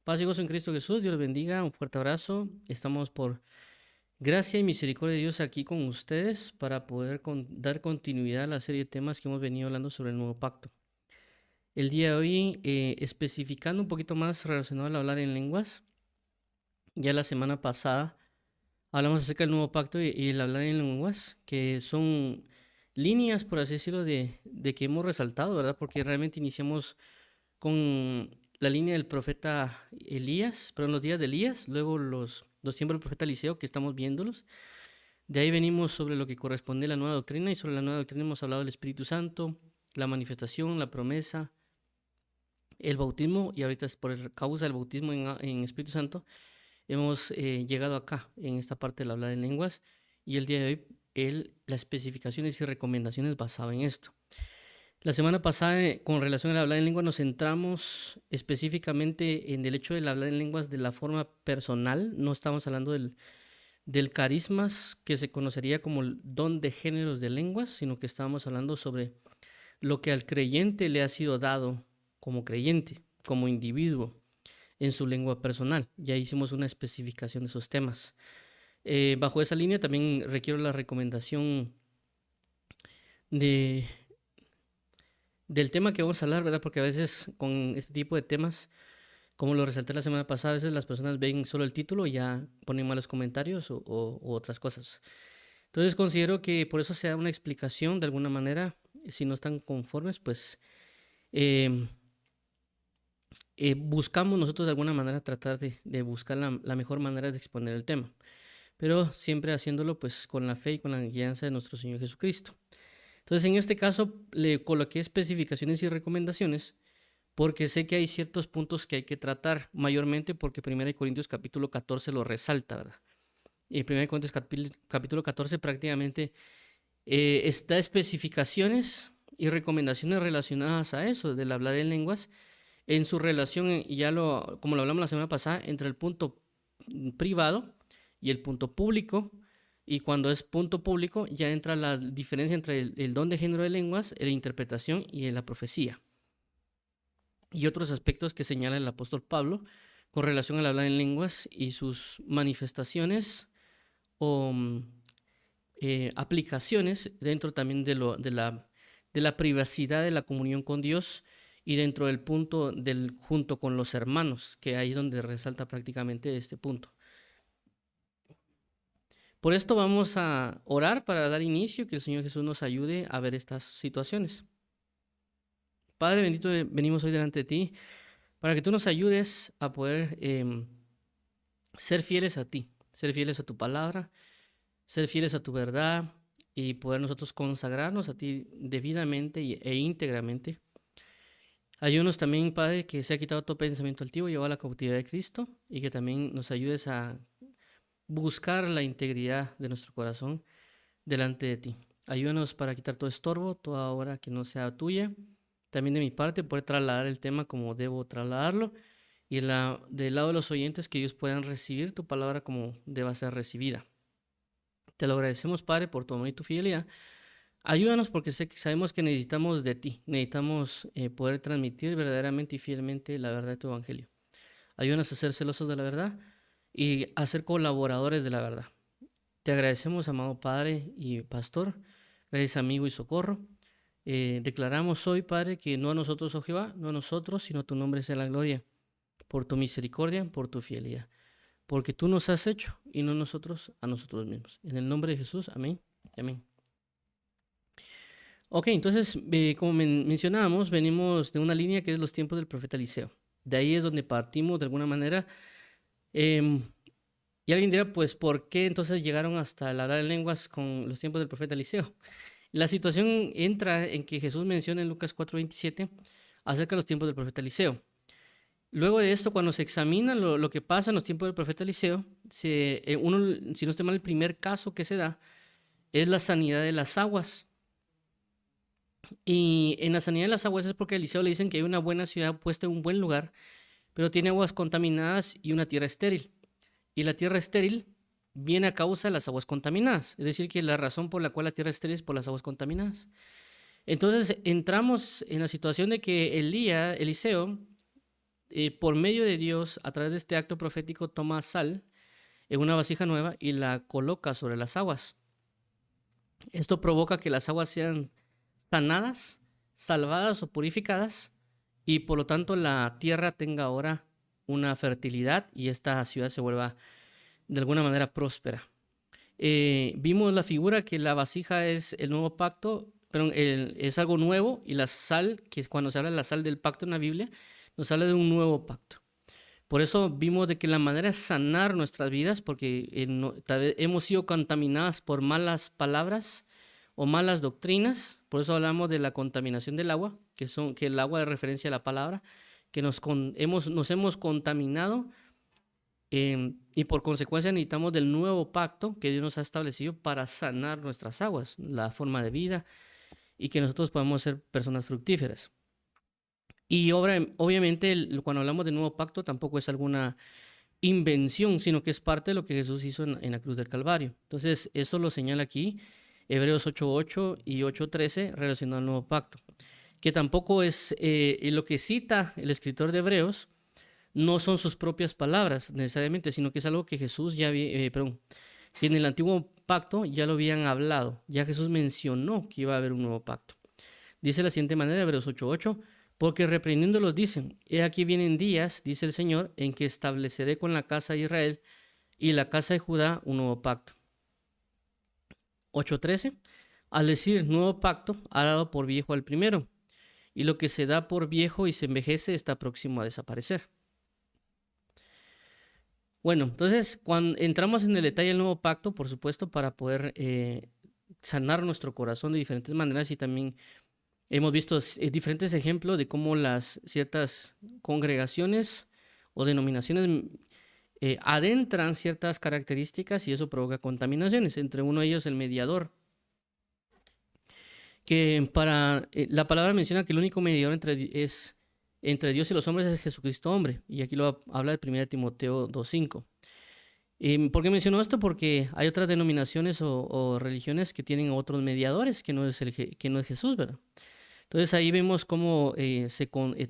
Paz y gozo en Cristo Jesús, Dios los bendiga, un fuerte abrazo. Estamos por gracia y misericordia de Dios aquí con ustedes para poder dar continuidad a la serie de temas que hemos venido hablando sobre el nuevo pacto. El día de hoy, especificando un poquito más relacionado al hablar en lenguas, ya la semana pasada hablamos acerca del nuevo pacto y el hablar en lenguas, que son líneas, por así decirlo, de que hemos resaltado, ¿verdad? Porque realmente iniciamos con la línea del profeta Elías, pero en los días de Elías, luego los tiempos del profeta Eliseo, que estamos viéndolos. De ahí venimos sobre lo que corresponde a la nueva doctrina, y sobre la nueva doctrina hemos hablado del Espíritu Santo, la manifestación, la promesa, el bautismo, y ahorita es por causa del bautismo en Espíritu Santo, hemos llegado acá, en esta parte del hablar en lenguas, y el día de hoy las especificaciones y recomendaciones basadas en esto. La semana pasada, con relación al hablar en lengua, nos centramos específicamente en el hecho del hablar en lenguas de la forma personal. No estamos hablando del carismas, que se conocería como el don de géneros de lenguas, sino que estábamos hablando sobre lo que al creyente le ha sido dado como creyente, como individuo, en su lengua personal. Ya hicimos una especificación de esos temas. Bajo esa línea también requiero la recomendación de del tema que vamos a hablar, ¿verdad? Porque a veces con este tipo de temas, como lo resalté la semana pasada, a veces las personas ven solo el título y ya ponen malos comentarios u otras cosas. Entonces considero que por eso se da una explicación de alguna manera. Si no están conformes, pues eh, buscamos nosotros de alguna manera tratar de buscar la mejor manera de exponer el tema, pero siempre haciéndolo pues con la fe y con la guianza de nuestro Señor Jesucristo. Entonces en este caso le coloqué especificaciones y recomendaciones porque sé que hay ciertos puntos que hay que tratar, mayormente porque 1 Corintios capítulo 14 lo resalta, ¿verdad? Y 1 Corintios capítulo 14 prácticamente está especificaciones y recomendaciones relacionadas a eso, del hablar en lenguas, en su relación, como lo hablamos la semana pasada, entre el punto privado y el punto público. Y cuando es punto público, ya entra la diferencia entre el don de género de lenguas, la interpretación y la profecía. Y otros aspectos que señala el apóstol Pablo con relación al hablar en lenguas y sus manifestaciones o aplicaciones dentro también de la privacidad de la comunión con Dios y dentro del punto del junto con los hermanos, que ahí es donde resalta prácticamente este punto. Por esto vamos a orar para dar inicio, que el Señor Jesús nos ayude a ver estas situaciones. Padre bendito, venimos hoy delante de ti para que tú nos ayudes a poder ser fieles a ti, ser fieles a tu palabra, ser fieles a tu verdad y poder nosotros consagrarnos a ti debidamente e íntegramente. Ayúdanos también, Padre, que se ha quitado todo pensamiento altivo y llevado a la cautividad de Cristo, y que también nos ayudes a buscar la integridad de nuestro corazón delante de ti. Ayúdanos para quitar todo estorbo, toda obra que no sea tuya. También de mi parte, poder trasladar el tema como debo trasladarlo, y del lado de los oyentes, que ellos puedan recibir tu palabra como deba ser recibida. Te lo agradecemos, Padre, por tu amor y tu fidelidad. Ayúdanos porque sabemos que necesitamos de ti, necesitamos poder transmitir verdaderamente y fielmente la verdad de tu evangelio. Ayúdanos a ser celosos de la verdad y a ser colaboradores de la verdad. Te agradecemos, amado Padre y Pastor, gracias amigo y socorro. Declaramos hoy, Padre, que no a nosotros, oh Jehová, no a nosotros, sino a tu nombre sea la gloria, por tu misericordia, por tu fidelidad, porque tú nos has hecho y no nosotros a nosotros mismos. En el nombre de Jesús, amén. Amén. Ok, entonces, como mencionábamos, venimos de una línea que es los tiempos del profeta Eliseo. De ahí es donde partimos de alguna manera. Y alguien dirá, pues, ¿por qué entonces llegaron hasta el hablar en lenguas con los tiempos del profeta Eliseo? La situación entra en que Jesús menciona en Lucas 4:27 acerca de los tiempos del profeta Eliseo. Luego de esto, cuando se examina lo que pasa en los tiempos del profeta Eliseo, si no estoy mal, el primer caso que se da es la sanidad de las aguas. Y en la sanidad de las aguas es porque a Eliseo le dicen que hay una buena ciudad puesta en un buen lugar, pero tiene aguas contaminadas y una tierra estéril. Y la tierra estéril viene a causa de las aguas contaminadas. Es decir, que la razón por la cual la tierra estéril es por las aguas contaminadas. Entonces entramos en la situación de que Eliseo por medio de Dios, a través de este acto profético, toma sal en una vasija nueva y la coloca sobre las aguas. Esto provoca que las aguas sean sanadas, salvadas o purificadas, y por lo tanto la tierra tenga ahora una fertilidad y esta ciudad se vuelva de alguna manera próspera. Vimos la figura que la vasija es el nuevo pacto, pero es algo nuevo, y la sal, que es cuando se habla de la sal del pacto en la Biblia, nos habla de un nuevo pacto. Por eso vimos de que la manera de sanar nuestras vidas, porque tal vez hemos sido contaminadas por malas palabras o malas doctrinas, por eso hablamos de la contaminación del agua, que el agua de referencia a la palabra, que nos hemos contaminado, y por consecuencia necesitamos del nuevo pacto que Dios nos ha establecido para sanar nuestras aguas, la forma de vida, y que nosotros podamos ser personas fructíferas. Y obviamente cuando hablamos de nuevo pacto tampoco es alguna invención, sino que es parte de lo que Jesús hizo en la cruz del Calvario. Entonces, eso lo señala aquí Hebreos 8:8 y 8:13 relacionado al nuevo pacto, que tampoco es lo que cita el escritor de Hebreos, no son sus propias palabras necesariamente, sino que es algo que Jesús ya había, que en el antiguo pacto ya lo habían hablado, ya Jesús mencionó que iba a haber un nuevo pacto. Dice de la siguiente manera, Hebreos 8:8, porque reprendiéndolos dicen, he aquí vienen días, dice el Señor, en que estableceré con la casa de Israel y la casa de Judá un nuevo pacto. 8:13, al decir nuevo pacto, ha dado por viejo al primero, y lo que se da por viejo y se envejece está próximo a desaparecer. Bueno, entonces cuando entramos en el detalle del nuevo pacto, por supuesto, para poder sanar nuestro corazón de diferentes maneras, y también hemos visto diferentes ejemplos de cómo las ciertas congregaciones o denominaciones adentran ciertas características y eso provoca contaminaciones. Entre uno de ellos el mediador, que la palabra menciona que el único mediador entre Dios y los hombres es Jesucristo hombre, y aquí lo habla de 1 Timoteo 2:5. ¿Por qué menciono esto? Porque hay otras denominaciones o religiones que tienen otros mediadores que no es Jesús, ¿verdad? Entonces ahí vemos cómo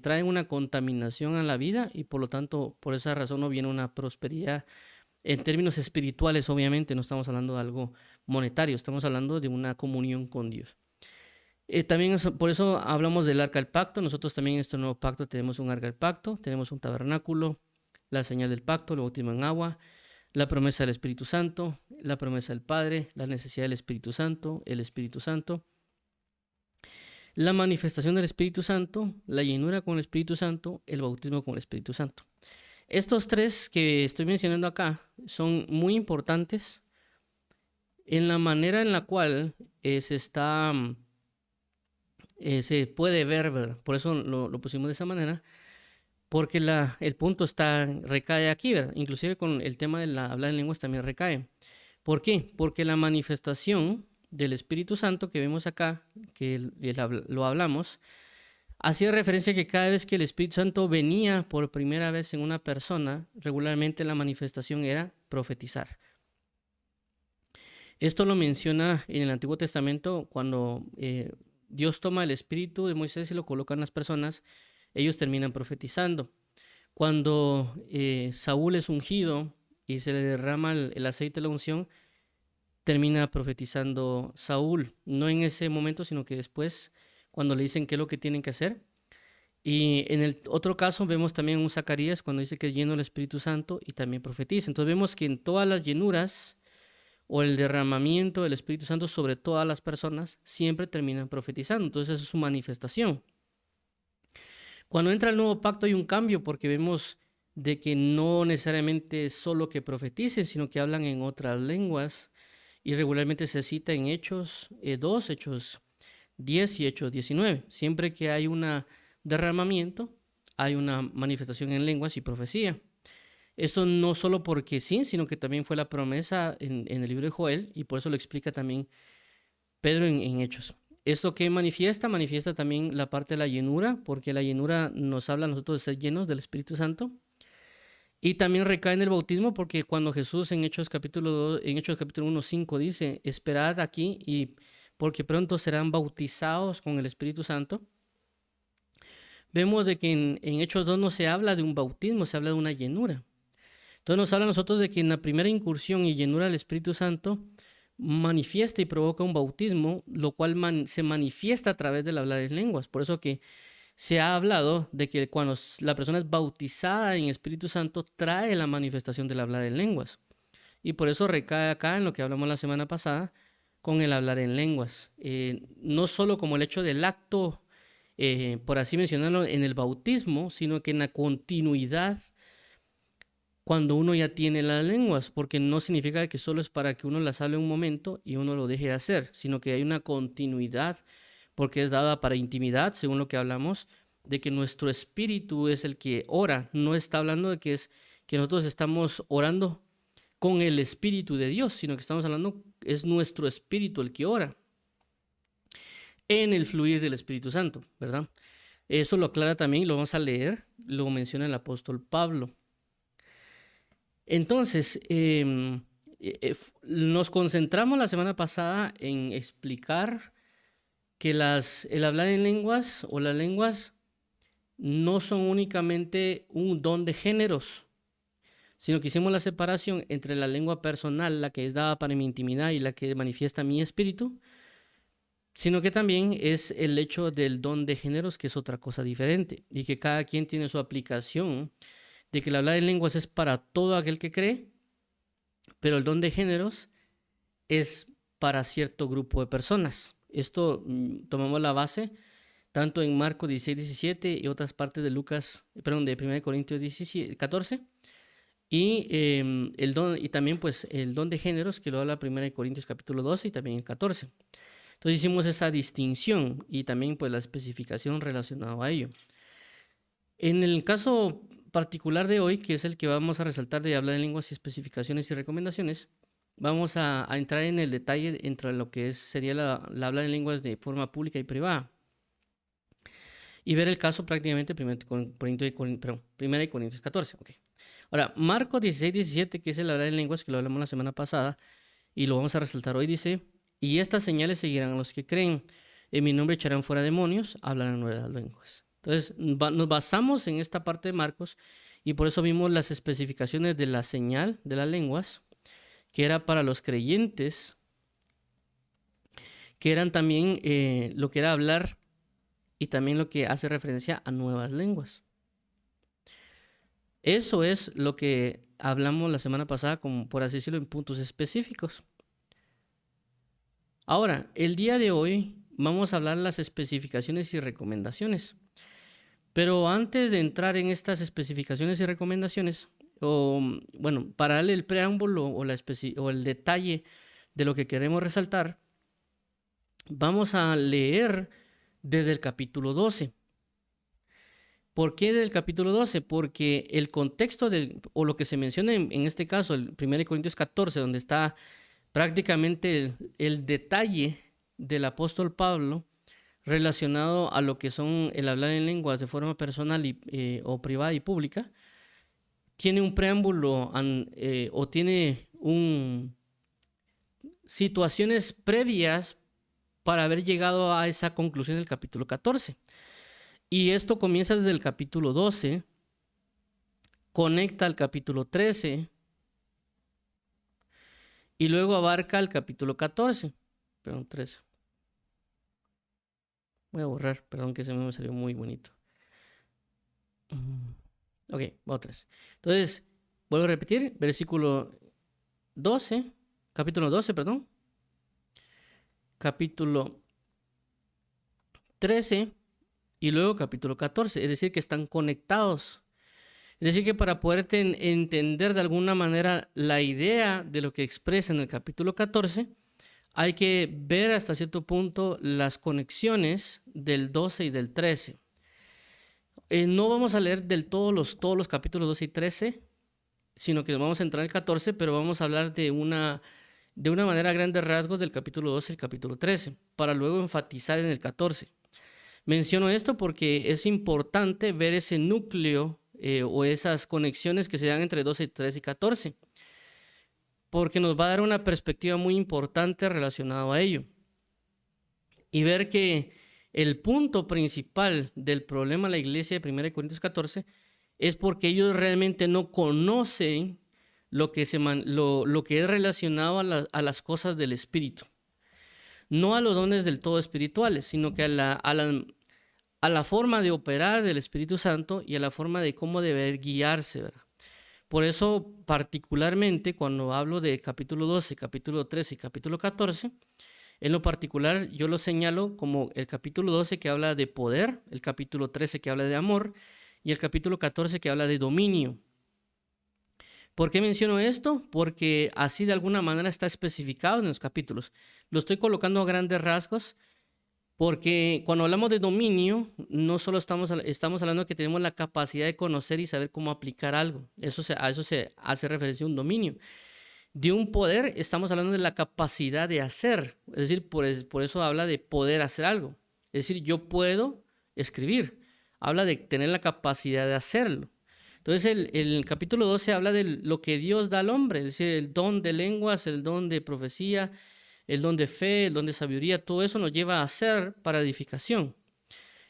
trae una contaminación a la vida, y por lo tanto por esa razón no viene una prosperidad en términos espirituales. Obviamente no estamos hablando de algo monetario, estamos hablando de una comunión con Dios. También por eso hablamos del arca del pacto. Nosotros también en este nuevo pacto tenemos un arca del pacto, tenemos un tabernáculo, la señal del pacto, el bautismo en agua, la promesa del Espíritu Santo, la promesa del Padre, la necesidad del Espíritu Santo, el Espíritu Santo, la manifestación del Espíritu Santo, la llenura con el Espíritu Santo, el bautismo con el Espíritu Santo. Estos tres que estoy mencionando acá son muy importantes en la manera en la cual se puede ver, ¿verdad? Por eso lo pusimos de esa manera, porque el punto recae aquí, ¿verdad? Inclusive con el tema de hablar en lenguas también recae. ¿Por qué? Porque la manifestación del Espíritu Santo que vemos acá, que lo hablamos, hacía referencia que cada vez que el Espíritu Santo venía por primera vez en una persona, regularmente la manifestación era profetizar. Esto lo menciona en el Antiguo Testamento cuando Dios toma el espíritu de Moisés y lo coloca en las personas, ellos terminan profetizando. Cuando Saúl es ungido y se le derrama el aceite de la unción, termina profetizando Saúl, no en ese momento, sino que después, cuando le dicen qué es lo que tienen que hacer. Y en el otro caso vemos también un Zacarías cuando dice que es lleno del Espíritu Santo y también profetiza. Entonces vemos que en todas las llenuras o el derramamiento del Espíritu Santo sobre todas las personas siempre terminan profetizando. Entonces esa es su manifestación. Cuando entra el nuevo pacto hay un cambio, porque vemos de que no necesariamente es solo que profeticen, sino que hablan en otras lenguas, y regularmente se cita en Hechos 2, Hechos 10 y Hechos 19. Siempre que hay un derramamiento, hay una manifestación en lenguas y profecía. Eso no solo porque sí, sino que también fue la promesa en el libro de Joel, y por eso lo explica también Pedro en Hechos. Esto que manifiesta también la parte de la llenura, porque la llenura nos habla a nosotros de ser llenos del Espíritu Santo. Y también recae en el bautismo, porque cuando Jesús en Hechos capítulo 1:5 dice, esperad aquí y porque pronto serán bautizados con el Espíritu Santo, vemos de que en Hechos 2 no se habla de un bautismo, se habla de una llenura. Entonces nos habla a nosotros de que en la primera incursión y llenura del Espíritu Santo manifiesta y provoca un bautismo, lo cual se manifiesta a través del hablar en lenguas. Por eso que se ha hablado de que cuando la persona es bautizada en Espíritu Santo, trae la manifestación del hablar en lenguas. Y por eso recae acá en lo que hablamos la semana pasada con el hablar en lenguas. No solo como el hecho del acto, por así mencionarlo, en el bautismo, sino que en la continuidad cuando uno ya tiene las lenguas, porque no significa que solo es para que uno las hable un momento y uno lo deje de hacer, sino que hay una continuidad, porque es dada para intimidad, según lo que hablamos, de que nuestro espíritu es el que ora. No está hablando de que es que nosotros estamos orando con el Espíritu de Dios, sino que estamos hablando, es nuestro espíritu el que ora en el fluir del Espíritu Santo, ¿verdad? Eso lo aclara también, lo vamos a leer, lo menciona el apóstol Pablo. Entonces, nos concentramos la semana pasada en explicar que el hablar en lenguas o las lenguas no son únicamente un don de géneros, sino que hicimos la separación entre la lengua personal, la que es dada para mi intimidad y la que manifiesta mi espíritu, sino que también es el hecho del don de géneros, que es otra cosa diferente, y que cada quien tiene su aplicación, de que el hablar en lenguas es para todo aquel que cree, pero el don de géneros es para cierto grupo de personas. Esto tomamos la base tanto en Marcos 16-17 y otras partes de Lucas, perdón, de 1 Corintios 14. Y también pues el don de géneros, que lo habla 1 Corintios capítulo 12 y también el 14. Entonces hicimos esa distinción y también pues la especificación relacionada a ello. En el caso particular de hoy, que es el que vamos a resaltar de hablar en lenguas y especificaciones y recomendaciones, vamos a entrar en el detalle entre lo que sería la hablar en lenguas de forma pública y privada. Y ver el caso prácticamente 1 Corintios 14. Okay. Ahora, Marcos 16-17, que es el hablar en lenguas, que lo hablamos la semana pasada, y lo vamos a resaltar hoy, dice: y estas señales seguirán a los que creen. En mi nombre echarán fuera demonios, hablarán nuevas lenguas. Entonces, nos basamos en esta parte de Marcos, y por eso vimos las especificaciones de la señal de las lenguas, que era para los creyentes, que eran también lo que era hablar, y también lo que hace referencia a nuevas lenguas. Eso es lo que hablamos la semana pasada, como por así decirlo, en puntos específicos. Ahora, el día de hoy vamos a hablar de las especificaciones y recomendaciones. Pero antes de entrar en estas especificaciones y recomendaciones, para darle el preámbulo o el detalle de lo que queremos resaltar, vamos a leer desde el capítulo 12. ¿Por qué del capítulo 12? Porque el contexto o lo que se menciona en este caso, el 1 Corintios 14, donde está prácticamente el detalle del apóstol Pablo relacionado a lo que son el hablar en lenguas de forma personal o privada y pública, tiene un preámbulo o tiene situaciones previas para haber llegado a esa conclusión del capítulo 14. Y esto comienza desde el capítulo 12, conecta al capítulo 13 y luego abarca el capítulo 14. Perdón, 13. Voy a borrar, perdón que se me salió muy bonito. Ok, otra vez. Entonces, vuelvo a repetir, versículo 12, capítulo 12, perdón. Capítulo 13 y luego capítulo 14, es decir, que están conectados. Es decir, que para poder entender de alguna manera la idea de lo que expresa en el capítulo 14, hay que ver hasta cierto punto las conexiones del 12 y del 13. No vamos a leer todos los capítulos 12 y 13, sino que vamos a entrar al 14, pero vamos a hablar de una manera a grandes rasgos del capítulo 12 y el capítulo 13, para luego enfatizar en el 14. Menciono esto porque es importante ver ese núcleo o esas conexiones que se dan entre 12, 13 y 14, porque nos va a dar una perspectiva muy importante relacionada a ello. Y ver que El punto principal del problema de la iglesia de 1 Corintios 14 es porque ellos realmente no conocen lo que es relacionado a las cosas del Espíritu. No a los dones del todo espirituales, sino que a la forma de operar del Espíritu Santo y a la forma de cómo deber guiarse, ¿verdad? Por eso, particularmente, cuando hablo de capítulo 12, capítulo 13 y capítulo 14, en lo particular yo lo señalo como el capítulo 12 que habla de poder, el capítulo 13 que habla de amor y el capítulo 14 que habla de dominio. ¿Por qué menciono esto? Porque así de alguna manera está especificado en los capítulos. Lo estoy colocando a grandes rasgos porque cuando hablamos de dominio, no solo estamos hablando de que tenemos la capacidad de conocer y saber cómo aplicar algo. A eso se hace referencia a un dominio. De un poder, estamos hablando de la capacidad de hacer. Es decir, por eso habla de poder hacer algo. Es decir, yo puedo escribir. Habla de tener la capacidad de hacerlo. Entonces, el capítulo 12 habla de lo que Dios da al hombre. Es decir, el don de lenguas, el don de profecía, el don de fe, el don de sabiduría, todo eso nos lleva a hacer para edificación.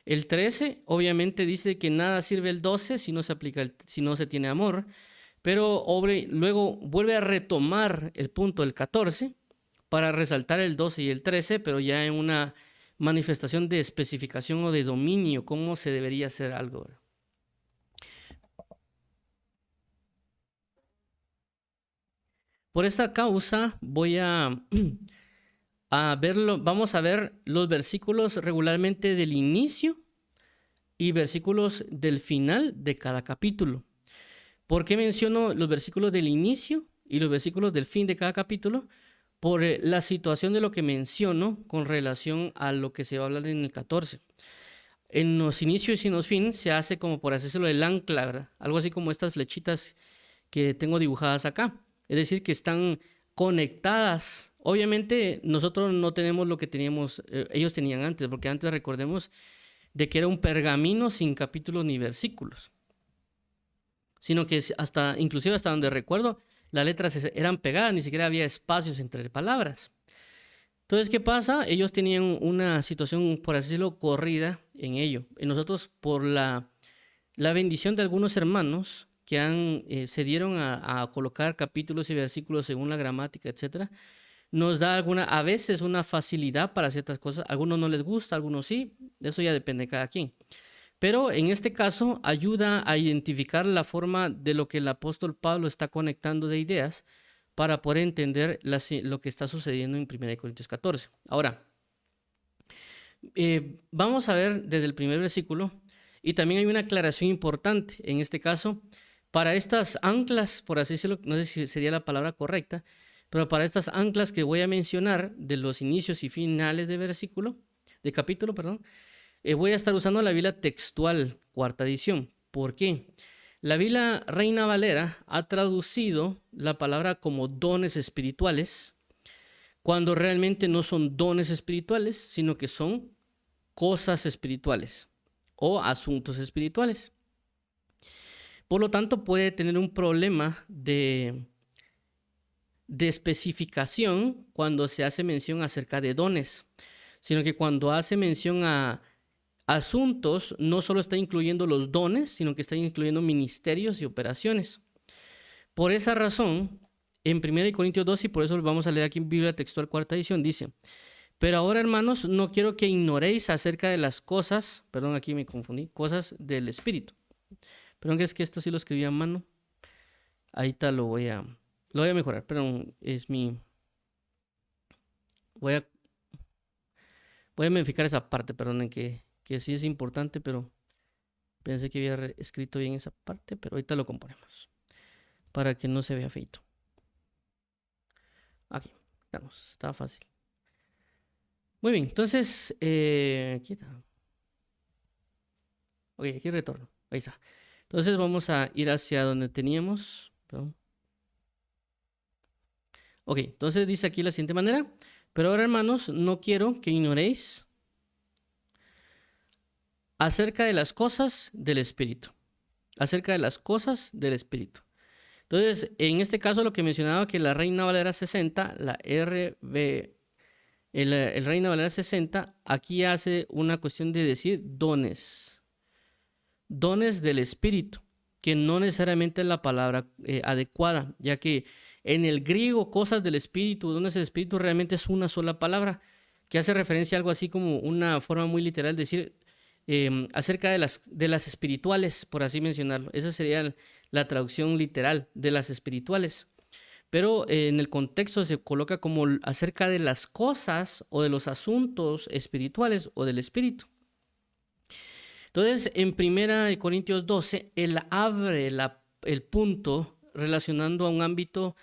El 13 obviamente dice que nada sirve el 12 si no se tiene amor, pero luego vuelve a retomar el punto del 14 para resaltar el 12 y el 13, pero ya en una manifestación de especificación o de dominio, cómo se debería hacer algo. Por esta causa voy a vamos a ver los versículos regularmente del inicio y versículos del final de cada capítulo. ¿Por qué menciono los versículos del inicio y los versículos del fin de cada capítulo? Por la situación de lo que menciono con relación a lo que se va a hablar en el 14. En los inicios y en los fines se hace como por hacérselo el ancla, ¿verdad? Algo así como estas flechitas que tengo dibujadas acá. Es decir, que están conectadas. Obviamente nosotros no tenemos lo que teníamos, ellos tenían antes, porque antes recordemos de que era un pergamino sin capítulos ni versículos, sino que inclusive hasta donde recuerdo, las letras eran pegadas, ni siquiera había espacios entre palabras. Entonces, ¿qué pasa? Ellos tenían una situación, por así decirlo, corrida en ello. Y nosotros, por la bendición de algunos hermanos que se dieron a colocar capítulos y versículos según la gramática, etcétera, nos da a veces una facilidad para ciertas cosas. A algunos no les gusta, a algunos sí, eso ya depende de cada quien. Pero en este caso ayuda a identificar la forma de lo que el apóstol Pablo está conectando de ideas para poder entender lo que está sucediendo en 1 Corintios 14. Ahora, vamos a ver desde el primer versículo, y también hay una aclaración importante en este caso. Para estas anclas, por así decirlo, no sé si sería la palabra correcta, pero para estas anclas que voy a mencionar de los inicios y finales de capítulo, voy a estar usando la Biblia textual, cuarta edición. ¿Por qué? La Biblia Reina Valera ha traducido la palabra como dones espirituales, cuando realmente no son dones espirituales, sino que son cosas espirituales o asuntos espirituales. Por lo tanto, puede tener un problema de especificación cuando se hace mención acerca de dones, sino que cuando hace mención a asuntos, no solo está incluyendo los dones, sino que está incluyendo ministerios y operaciones. Por esa razón, en 1 Corintios 2, y por eso lo vamos a leer aquí en Biblia Textual, cuarta edición, dice: pero ahora, hermanos, no quiero que ignoréis acerca de las cosas, perdón, aquí me confundí, cosas del Espíritu. Perdón, que es que esto sí lo escribí a mano. Ahí está, lo voy a mejorar, perdón, voy a modificar esa parte, perdón, que sí es importante, pero pensé que había escrito bien esa parte, pero ahorita lo componemos para que no se vea feito. Aquí, estamos, está fácil. Muy bien, entonces, aquí está. Ok, aquí retorno, ahí está. Entonces vamos a ir hacia donde teníamos, perdón. Ok, entonces dice aquí la siguiente manera: pero ahora, hermanos, no quiero que ignoréis acerca de las cosas del Espíritu. Acerca de las cosas del Espíritu. Entonces, en este caso lo que mencionaba que la Reina Valera 60, la el Reina Valera 60, aquí hace una cuestión de decir dones. Dones del Espíritu, que no necesariamente es la palabra adecuada, ya que en el griego cosas del Espíritu, dones del Espíritu realmente es una sola palabra, que hace referencia a algo así como una forma muy literal de decir acerca de las espirituales, por así mencionarlo. Esa sería la traducción literal de las espirituales. Pero en el contexto se coloca como acerca de las cosas o de los asuntos espirituales o del Espíritu. Entonces, en 1 Corintios 12, él abre el punto relacionando a un ámbito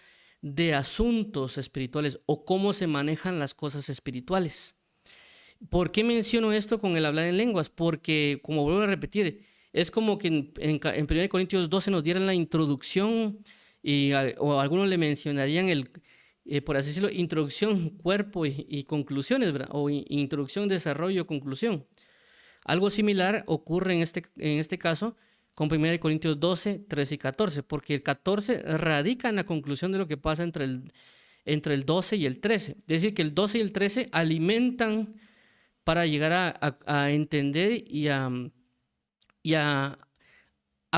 de asuntos espirituales o cómo se manejan las cosas espirituales. ¿Por qué menciono esto con el hablar en lenguas? Porque, como vuelvo a repetir, es como que en 1 Corintios 12 nos dieran la introducción o algunos le mencionarían por así decirlo, introducción, cuerpo y conclusiones, ¿verdad? O introducción, desarrollo, conclusión. Algo similar ocurre en este caso con 1 Corintios 12, 13 y 14, porque el 14 radica en la conclusión de lo que pasa entre el 12 y el 13. Es decir, que el 12 y el 13 alimentan para llegar a entender y a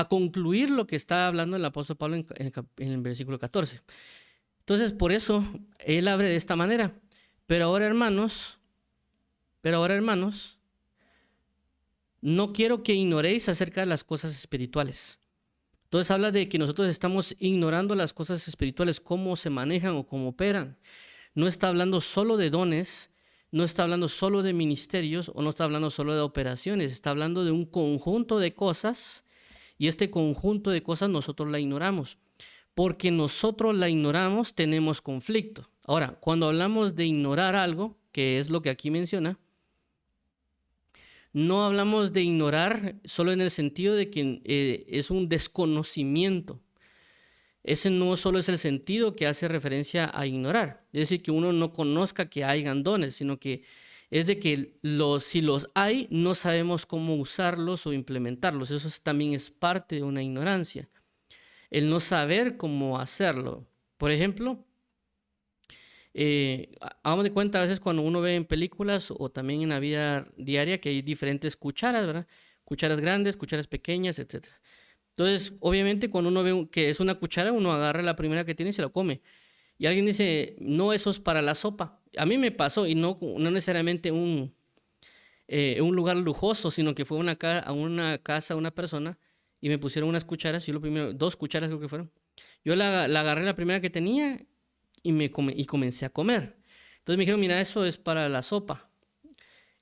concluir lo que está hablando el apóstol Pablo en el versículo 14. Entonces, por eso, él abre de esta manera. Pero ahora, hermanos, no quiero que ignoréis acerca de las cosas espirituales. Entonces habla de que nosotros estamos ignorando las cosas espirituales, cómo se manejan o cómo operan. No está hablando solo de dones, no está hablando solo de ministerios o no está hablando solo de operaciones, está hablando de un conjunto de cosas y este conjunto de cosas nosotros la ignoramos. Porque nosotros la ignoramos, tenemos conflicto. Ahora, cuando hablamos de ignorar algo, que es lo que aquí menciona, no hablamos de ignorar solo en el sentido de que es un desconocimiento. Ese no solo es el sentido que hace referencia a ignorar. Es decir, que uno no conozca que hayan dones, sino que es de que si los hay, no sabemos cómo usarlos o implementarlos. Eso también es parte de una ignorancia. El no saber cómo hacerlo. Por ejemplo, hagamos de cuenta a veces cuando uno ve en películas o también en la vida diaria que hay diferentes cucharas, ¿verdad? Cucharas grandes, cucharas pequeñas, etc. Entonces, obviamente, cuando uno ve que es una cuchara, uno agarra la primera que tiene y se la come. Y alguien dice, no, eso es para la sopa. A mí me pasó, y no necesariamente un lugar lujoso, sino que fue a una casa, una persona, y me pusieron unas cucharas, y dos cucharas creo que fueron. Yo la agarré la primera que tenía y comencé a comer. Entonces me dijeron, mira, eso es para la sopa.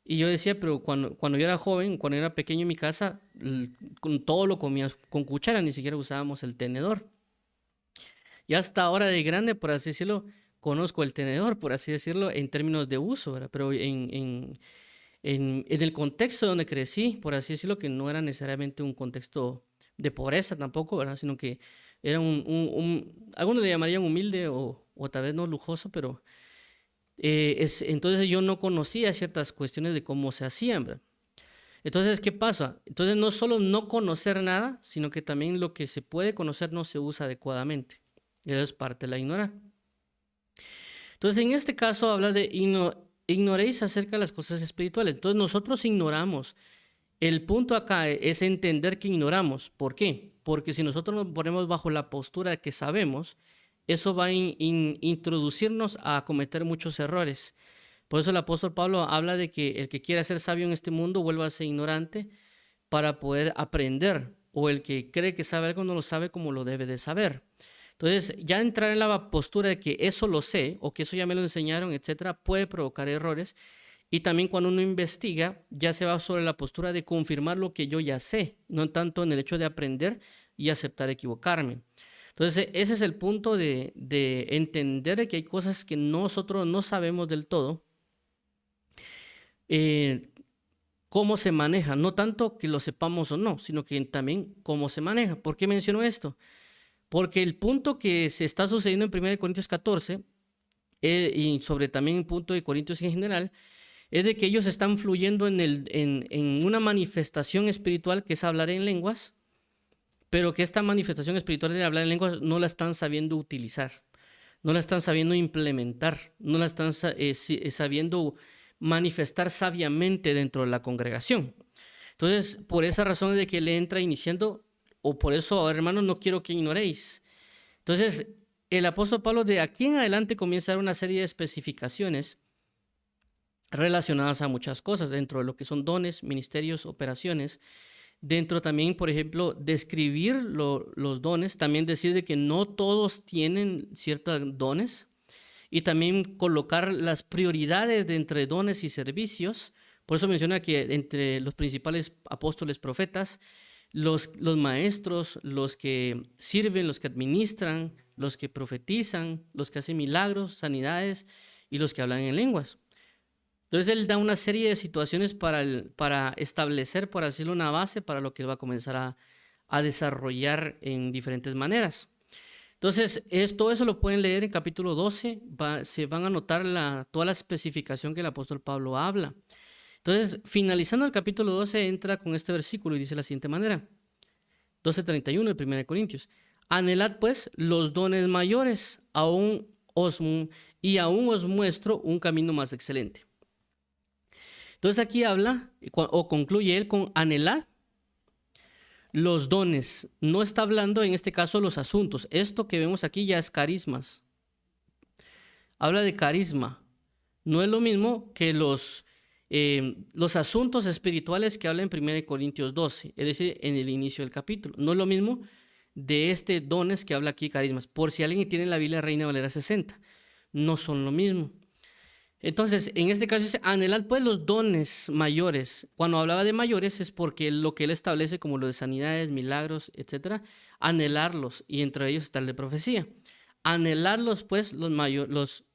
Y yo decía, pero cuando yo era joven, cuando era pequeño en mi casa, con todo lo comía con cuchara, ni siquiera usábamos el tenedor. Y hasta ahora de grande, por así decirlo, conozco el tenedor, por así decirlo, en términos de uso, ¿verdad? Pero en el contexto donde crecí, por así decirlo, que no era necesariamente un contexto de pobreza tampoco, ¿verdad? Sino que era algunos le llamarían humilde o tal vez no lujoso, pero entonces yo no conocía ciertas cuestiones de cómo se hacían, ¿verdad? Entonces, ¿qué pasa? Entonces no solo no conocer nada, sino que también lo que se puede conocer no se usa adecuadamente. Eso es parte de la ignorancia. Entonces, en este caso habla de ignoréis acerca de las cosas espirituales. Entonces, nosotros ignoramos. El punto acá es entender que ignoramos. ¿Por qué? Porque si nosotros nos ponemos bajo la postura de que sabemos, eso va a introducirnos a cometer muchos errores. Por eso el apóstol Pablo habla de que el que quiera ser sabio en este mundo vuelva a ser ignorante para poder aprender. O el que cree que sabe algo no lo sabe como lo debe de saber. Entonces, ya entrar en la postura de que eso lo sé o que eso ya me lo enseñaron, etcétera, puede provocar errores. Y también cuando uno investiga, ya se va sobre la postura de confirmar lo que yo ya sé, no tanto en el hecho de aprender y aceptar equivocarme. Entonces, ese es el punto de entender que hay cosas que nosotros no sabemos del todo. Cómo se maneja, no tanto que lo sepamos o no, sino que también cómo se maneja. ¿Por qué menciono esto? Porque el punto que se está sucediendo en 1 Corintios 14 y sobre también el punto de Corintios en general, es de que ellos están fluyendo en una manifestación espiritual que es hablar en lenguas, pero que esta manifestación espiritual de hablar en lenguas no la están sabiendo utilizar. no la están sabiendo implementar, no la están sabiendo manifestar sabiamente dentro de la congregación. Entonces, por esa razón es de que él entra iniciando, o por eso, hermanos, no quiero que ignoréis. Entonces, el apóstol Pablo de aquí en adelante comienza a dar una serie de especificaciones relacionadas a muchas cosas, dentro de lo que son dones, ministerios, operaciones. Dentro también, por ejemplo, describir los dones, también decir de que no todos tienen ciertos dones, y también colocar las prioridades de entre dones y servicios. Por eso menciona que entre los principales apóstoles, profetas, los maestros, los que sirven, los que administran, los que profetizan, los que hacen milagros, sanidades y los que hablan en lenguas. Entonces él da una serie de situaciones para establecer, por decirlo, una base para lo que él va a comenzar a desarrollar en diferentes maneras. Entonces, todo eso lo pueden leer en capítulo 12, se van a notar toda la especificación que el apóstol Pablo habla. Entonces, finalizando el capítulo 12, entra con este versículo y dice de la siguiente manera, 12:31 de 1 Corintios, anhelad pues los dones mayores, aún os muestro un camino más excelente. Entonces aquí habla o concluye él con anhelad los dones. No está hablando en este caso los asuntos. Esto que vemos aquí ya es carismas. Habla de carisma. No es lo mismo que los asuntos espirituales que habla en 1 Corintios 12, es decir, en el inicio del capítulo. No es lo mismo de dones que habla aquí carismas. Por si alguien tiene la Biblia Reina Valera 60, no son lo mismo. Entonces, en este caso dice, anhelad pues los dones mayores. Cuando hablaba de mayores es porque lo que él establece como lo de sanidades, milagros, etcétera, anhelarlos, y entre ellos está el de profecía. Anheladlos pues los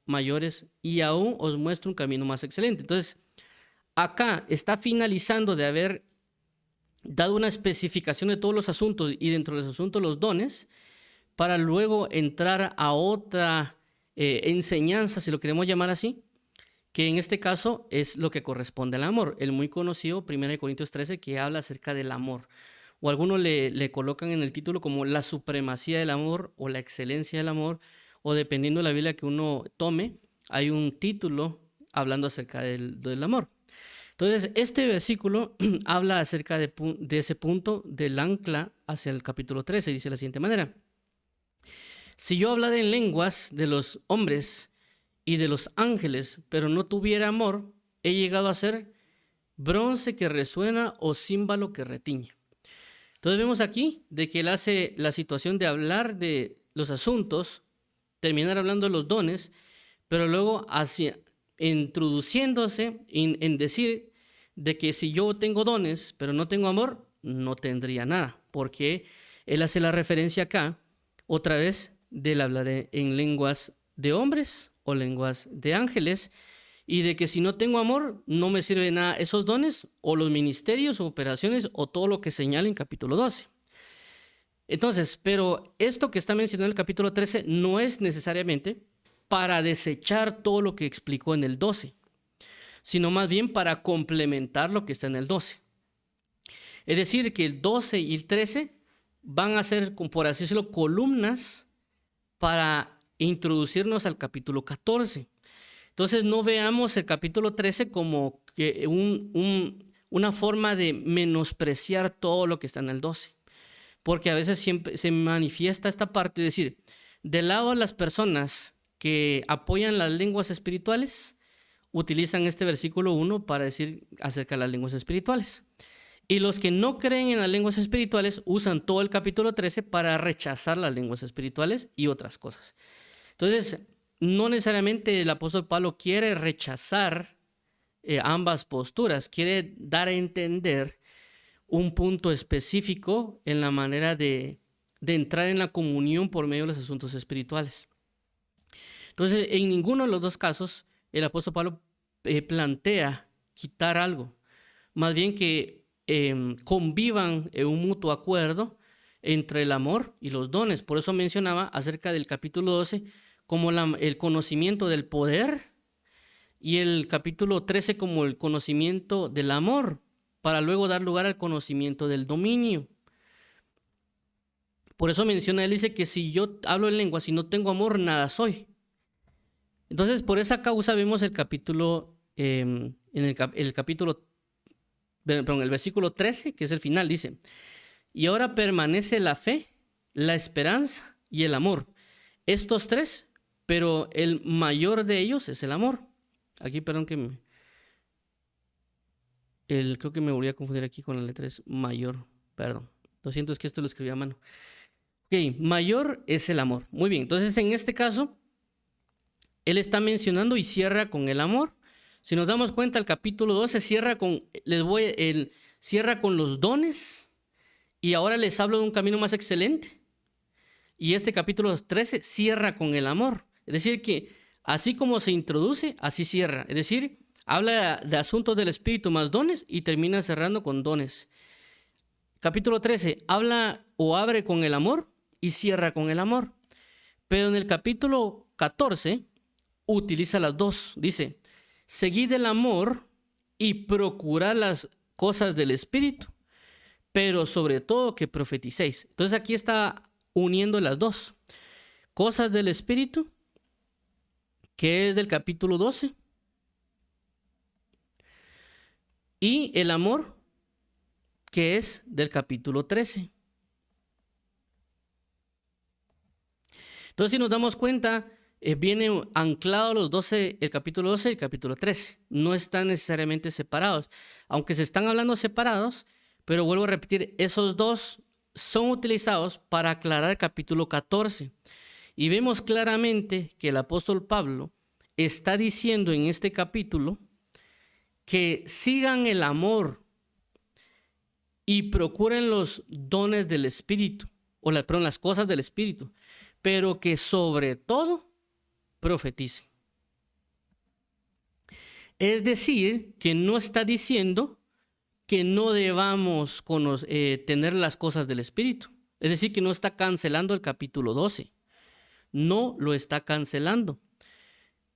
mayores, y aún os muestro un camino más excelente. Entonces, acá está finalizando de haber dado una especificación de todos los asuntos y dentro de los asuntos los dones, para luego entrar a otra enseñanza, si lo queremos llamar así, que en este caso es lo que corresponde al amor. El muy conocido 1 Corintios 13, que habla acerca del amor. O algunos le colocan en el título como la supremacía del amor o la excelencia del amor, o dependiendo de la Biblia que uno tome, hay un título hablando acerca del amor. Entonces, este versículo habla acerca de ese punto del ancla hacia el capítulo 13. Dice de la siguiente manera: si yo hablara en lenguas de los hombres y de los ángeles, pero no tuviera amor, he llegado a ser bronce que resuena o címbalo que retiñe. Entonces vemos aquí de que él hace la situación de hablar de los asuntos, terminar hablando de los dones, pero luego introduciéndose en decir de que si yo tengo dones, pero no tengo amor, no tendría nada, porque él hace la referencia acá, otra vez, del hablar en lenguas de hombres o lenguas de ángeles, y de que si no tengo amor, no me sirve de nada esos dones, o los ministerios, o operaciones, o todo lo que señala en capítulo 12. Entonces, pero esto que está mencionado en el capítulo 13 no es necesariamente para desechar todo lo que explicó en el 12, sino más bien para complementar lo que está en el 12. Es decir, que el 12 y el 13 van a ser, por así decirlo, columnas para introducirnos al capítulo 14. Entonces no veamos el capítulo 13 como que una forma de menospreciar todo lo que está en el 12. Porque a veces siempre se manifiesta esta parte, es decir, del lado de las personas que apoyan las lenguas espirituales, utilizan este versículo 1 para decir acerca de las lenguas espirituales. Y los que no creen en las lenguas espirituales usan todo el capítulo 13 para rechazar las lenguas espirituales y otras cosas. Entonces, no necesariamente el apóstol Pablo quiere rechazar ambas posturas, quiere dar a entender un punto específico en la manera de entrar en la comunión por medio de los asuntos espirituales. Entonces, en ninguno de los dos casos, el apóstol Pablo plantea quitar algo, más bien que convivan en un mutuo acuerdo entre el amor y los dones. Por eso mencionaba acerca del capítulo 12 como el conocimiento del poder, y el capítulo 13 como el conocimiento del amor, para luego dar lugar al conocimiento del dominio. Por eso menciona, él dice que si yo hablo en lengua, si no tengo amor, nada soy. Entonces, por esa causa vemos el capítulo, el capítulo, perdón, el versículo 13, que es el final, dice, y ahora permanece la fe, la esperanza y el amor. Estos tres, pero el mayor de ellos es el amor. Aquí, perdón, creo que me volví a confundir aquí con la letra, es mayor, perdón. Lo siento, es que esto lo escribí a mano. Ok, mayor es el amor. Muy bien, entonces en este caso, él está mencionando y cierra con el amor. Si nos damos cuenta, el capítulo 12 cierra con, cierra con los dones y ahora les hablo de un camino más excelente. Y este capítulo 13 cierra con el amor. Es decir, que así como se introduce, así cierra. Es decir, habla de asuntos del espíritu más dones y termina cerrando con dones. Capítulo 13 habla o abre con el amor y cierra con el amor. Pero en el capítulo 14 utiliza las dos. Dice, seguid el amor y procurad las cosas del espíritu, pero sobre todo que profeticéis. Entonces aquí está uniendo las dos. Cosas del espíritu, que es del capítulo 12, y el amor, que es del capítulo 13. Entonces, si nos damos cuenta, viene anclado los 12, el capítulo 12 y el capítulo 13. No están necesariamente separados, aunque se están hablando separados, pero vuelvo a repetir, esos dos son utilizados para aclarar el capítulo 14. Y vemos claramente que el apóstol Pablo está diciendo en este capítulo que sigan el amor y procuren los dones del Espíritu, perdón, las cosas del Espíritu, pero que sobre todo profeticen. Es decir, que no está diciendo que no debamos tener las cosas del Espíritu. Es decir, que no está cancelando el capítulo 12. No lo está cancelando.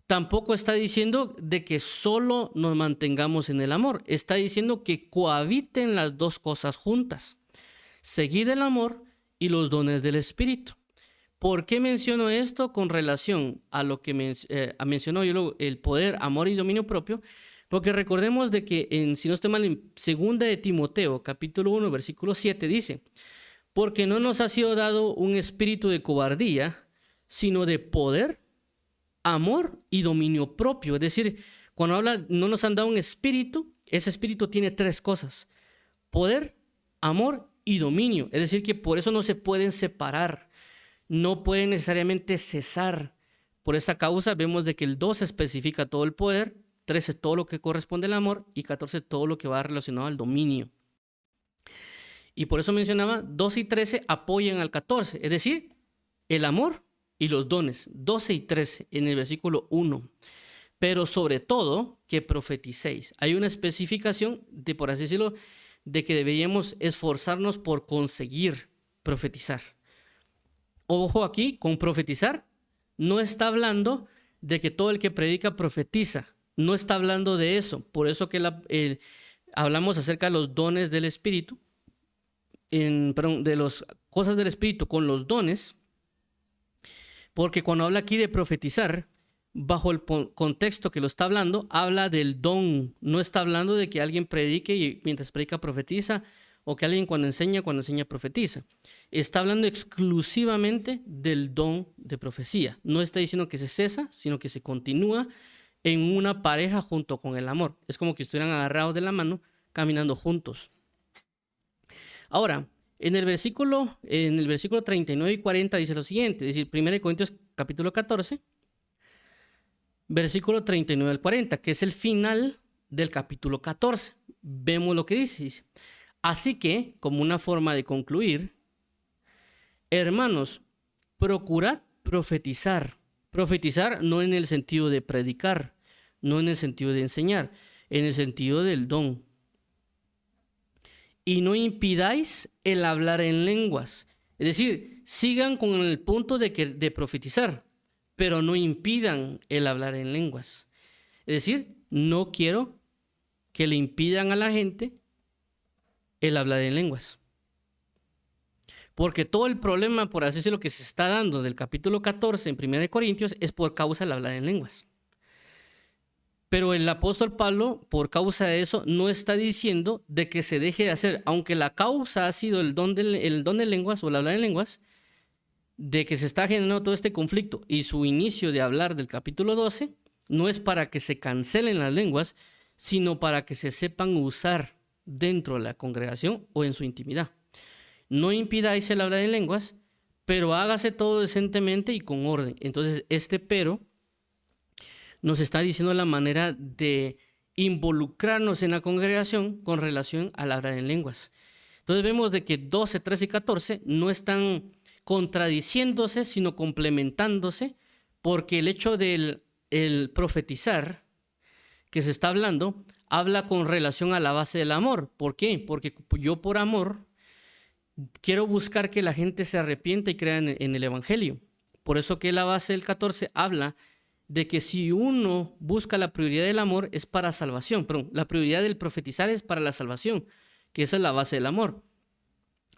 Tampoco está diciendo de que solo nos mantengamos en el amor. Está diciendo que cohabiten las dos cosas juntas. Seguid el amor y los dones del Espíritu. ¿Por qué menciono esto con relación a lo que mencionó yo, el poder, amor y dominio propio? Porque recordemos de que, si no estoy mal, en 2 de Timoteo, capítulo 1, versículo 7, dice, porque no nos ha sido dado un espíritu de cobardía, sino de poder, amor y dominio propio. Es decir, cuando habla, no nos han dado un espíritu, ese espíritu tiene tres cosas: poder, amor y dominio. Es decir, que por eso no se pueden separar, no pueden necesariamente cesar. Por esa causa vemos de que el 12 especifica todo el poder, 13 todo lo que corresponde al amor y 14 todo lo que va relacionado al dominio. Y por eso mencionaba, 12 y 13 apoyan al 14, es decir, el amor y los dones, 12 y 13 en el versículo 1. Pero sobre todo que profeticéis. Hay una especificación de, por así decirlo, de que deberíamos esforzarnos por conseguir profetizar. Ojo aquí, con profetizar no está hablando de que todo el que predica profetiza. No está hablando de eso. Por eso que hablamos acerca de los dones del Espíritu, de las cosas del Espíritu con los dones. Porque cuando habla aquí de profetizar, bajo el contexto que lo está hablando, habla del don. No está hablando de que alguien predique y mientras predica profetiza, o que alguien cuando enseña profetiza. Está hablando exclusivamente del don de profecía. No está diciendo que se cesa, sino que se continúa en una pareja junto con el amor. Es como que estuvieran agarrados de la mano, caminando juntos. Ahora, en el versículo 39 y 40 dice lo siguiente, es decir, 1 Corintios capítulo 14, versículo 39 al 40, que es el final del capítulo 14. Vemos lo que dice. Así que, como una forma de concluir, hermanos, procurad profetizar. Profetizar no en el sentido de predicar, no en el sentido de enseñar, en el sentido del don. Y no impidáis el hablar en lenguas. Es decir, sigan con el punto de profetizar, pero no impidan el hablar en lenguas. Es decir, no quiero que le impidan a la gente el hablar en lenguas. Porque todo el problema, por así decirlo, que se está dando del capítulo 14 en 1 Corintios es por causa de la hablar en lenguas. Pero el apóstol Pablo, por causa de eso, no está diciendo de que se deje de hacer, aunque la causa ha sido el don de lenguas o el hablar en lenguas, de que se está generando todo este conflicto y su inicio de hablar del capítulo 12, no es para que se cancelen las lenguas, sino para que se sepan usar dentro de la congregación o en su intimidad. No impidáis el hablar en lenguas, pero hágase todo decentemente y con orden. Entonces, este pero nos está diciendo la manera de involucrarnos en la congregación con relación al hablar en lenguas. Entonces vemos de que 12, 13 y 14 no están contradiciéndose, sino complementándose, porque el hecho del profetizar que se está hablando, habla con relación a la base del amor. ¿Por qué? Porque yo por amor quiero buscar que la gente se arrepienta y crea en el evangelio. Por eso que la base del 14 habla de que si uno busca la prioridad del amor es para salvación, perdón, la prioridad del profetizar es para la salvación, que esa es la base del amor.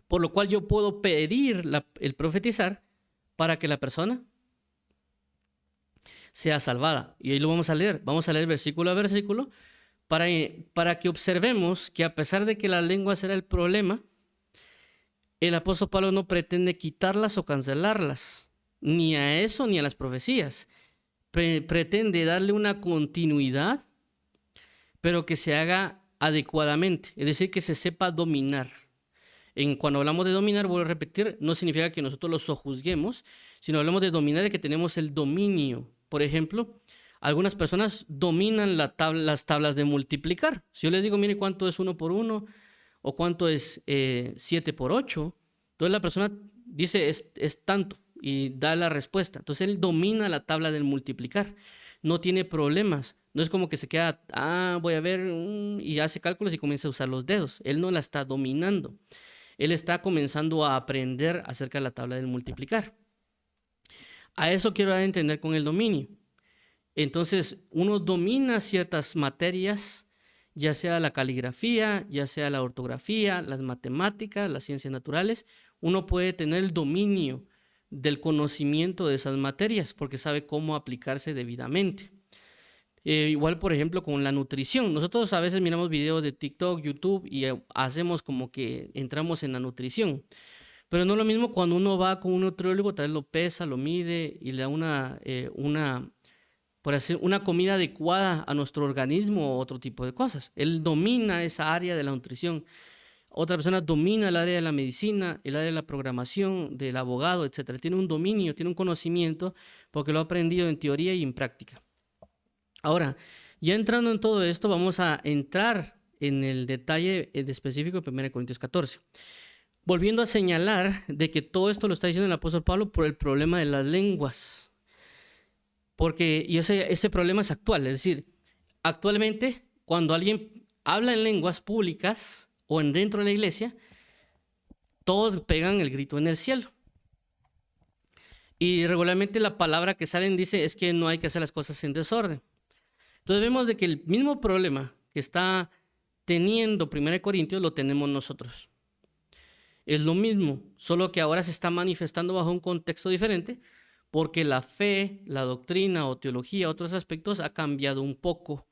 Por lo cual yo puedo pedir el profetizar para que la persona sea salvada. Y ahí lo vamos a leer versículo a versículo para que observemos que a pesar de que las lenguas era el problema, el apóstol Pablo no pretende quitarlas o cancelarlas, ni a eso ni a las profecías. Pretende darle una continuidad, pero que se haga adecuadamente, es decir, que se sepa dominar. Cuando hablamos de dominar, vuelvo a repetir, no significa que nosotros los sojuzguemos, sino hablamos de dominar y que tenemos el dominio. Por ejemplo, algunas personas dominan las tablas de multiplicar. Si yo les digo, mire cuánto es 1 por 1 o cuánto es 7 por 8, entonces la persona dice es tanto y da la respuesta. Entonces él domina la tabla del multiplicar, no tiene problemas. No es como que se queda, voy a ver, y hace cálculos y comienza a usar los dedos. Él no la está dominando. Él está comenzando a aprender acerca de la tabla del multiplicar. A eso quiero dar a entender con el dominio. Entonces, uno domina ciertas materias, ya sea la caligrafía, ya sea la ortografía, las matemáticas, las ciencias naturales. Uno puede tener el dominio del conocimiento de esas materias porque sabe cómo aplicarse debidamente. Igual, por ejemplo, con la nutrición. Nosotros a veces miramos videos de TikTok, YouTube y hacemos como que entramos en la nutrición. Pero no es lo mismo cuando uno va con un nutriólogo, tal vez lo pesa, lo mide y le da por hacer una comida adecuada a nuestro organismo o otro tipo de cosas. Él domina esa área de la nutrición. Otra persona domina el área de la medicina, el área de la programación, del abogado, etc. Tiene un dominio, tiene un conocimiento porque lo ha aprendido en teoría y en práctica. Ahora, ya entrando en todo esto, vamos a entrar en el detalle específico de 1 Corintios 14. Volviendo a señalar de que todo esto lo está diciendo el apóstol Pablo por el problema de las lenguas. Porque ese problema es actual. Es decir, actualmente, cuando alguien habla en lenguas públicas o dentro de la iglesia, todos pegan el grito en el cielo. Y regularmente la palabra que salen dice es que no hay que hacer las cosas en desorden. Entonces vemos de que el mismo problema que está teniendo 1 Corintios lo tenemos nosotros. Es lo mismo, solo que ahora se está manifestando bajo un contexto diferente porque la fe, la doctrina o teología, otros aspectos ha cambiado un poco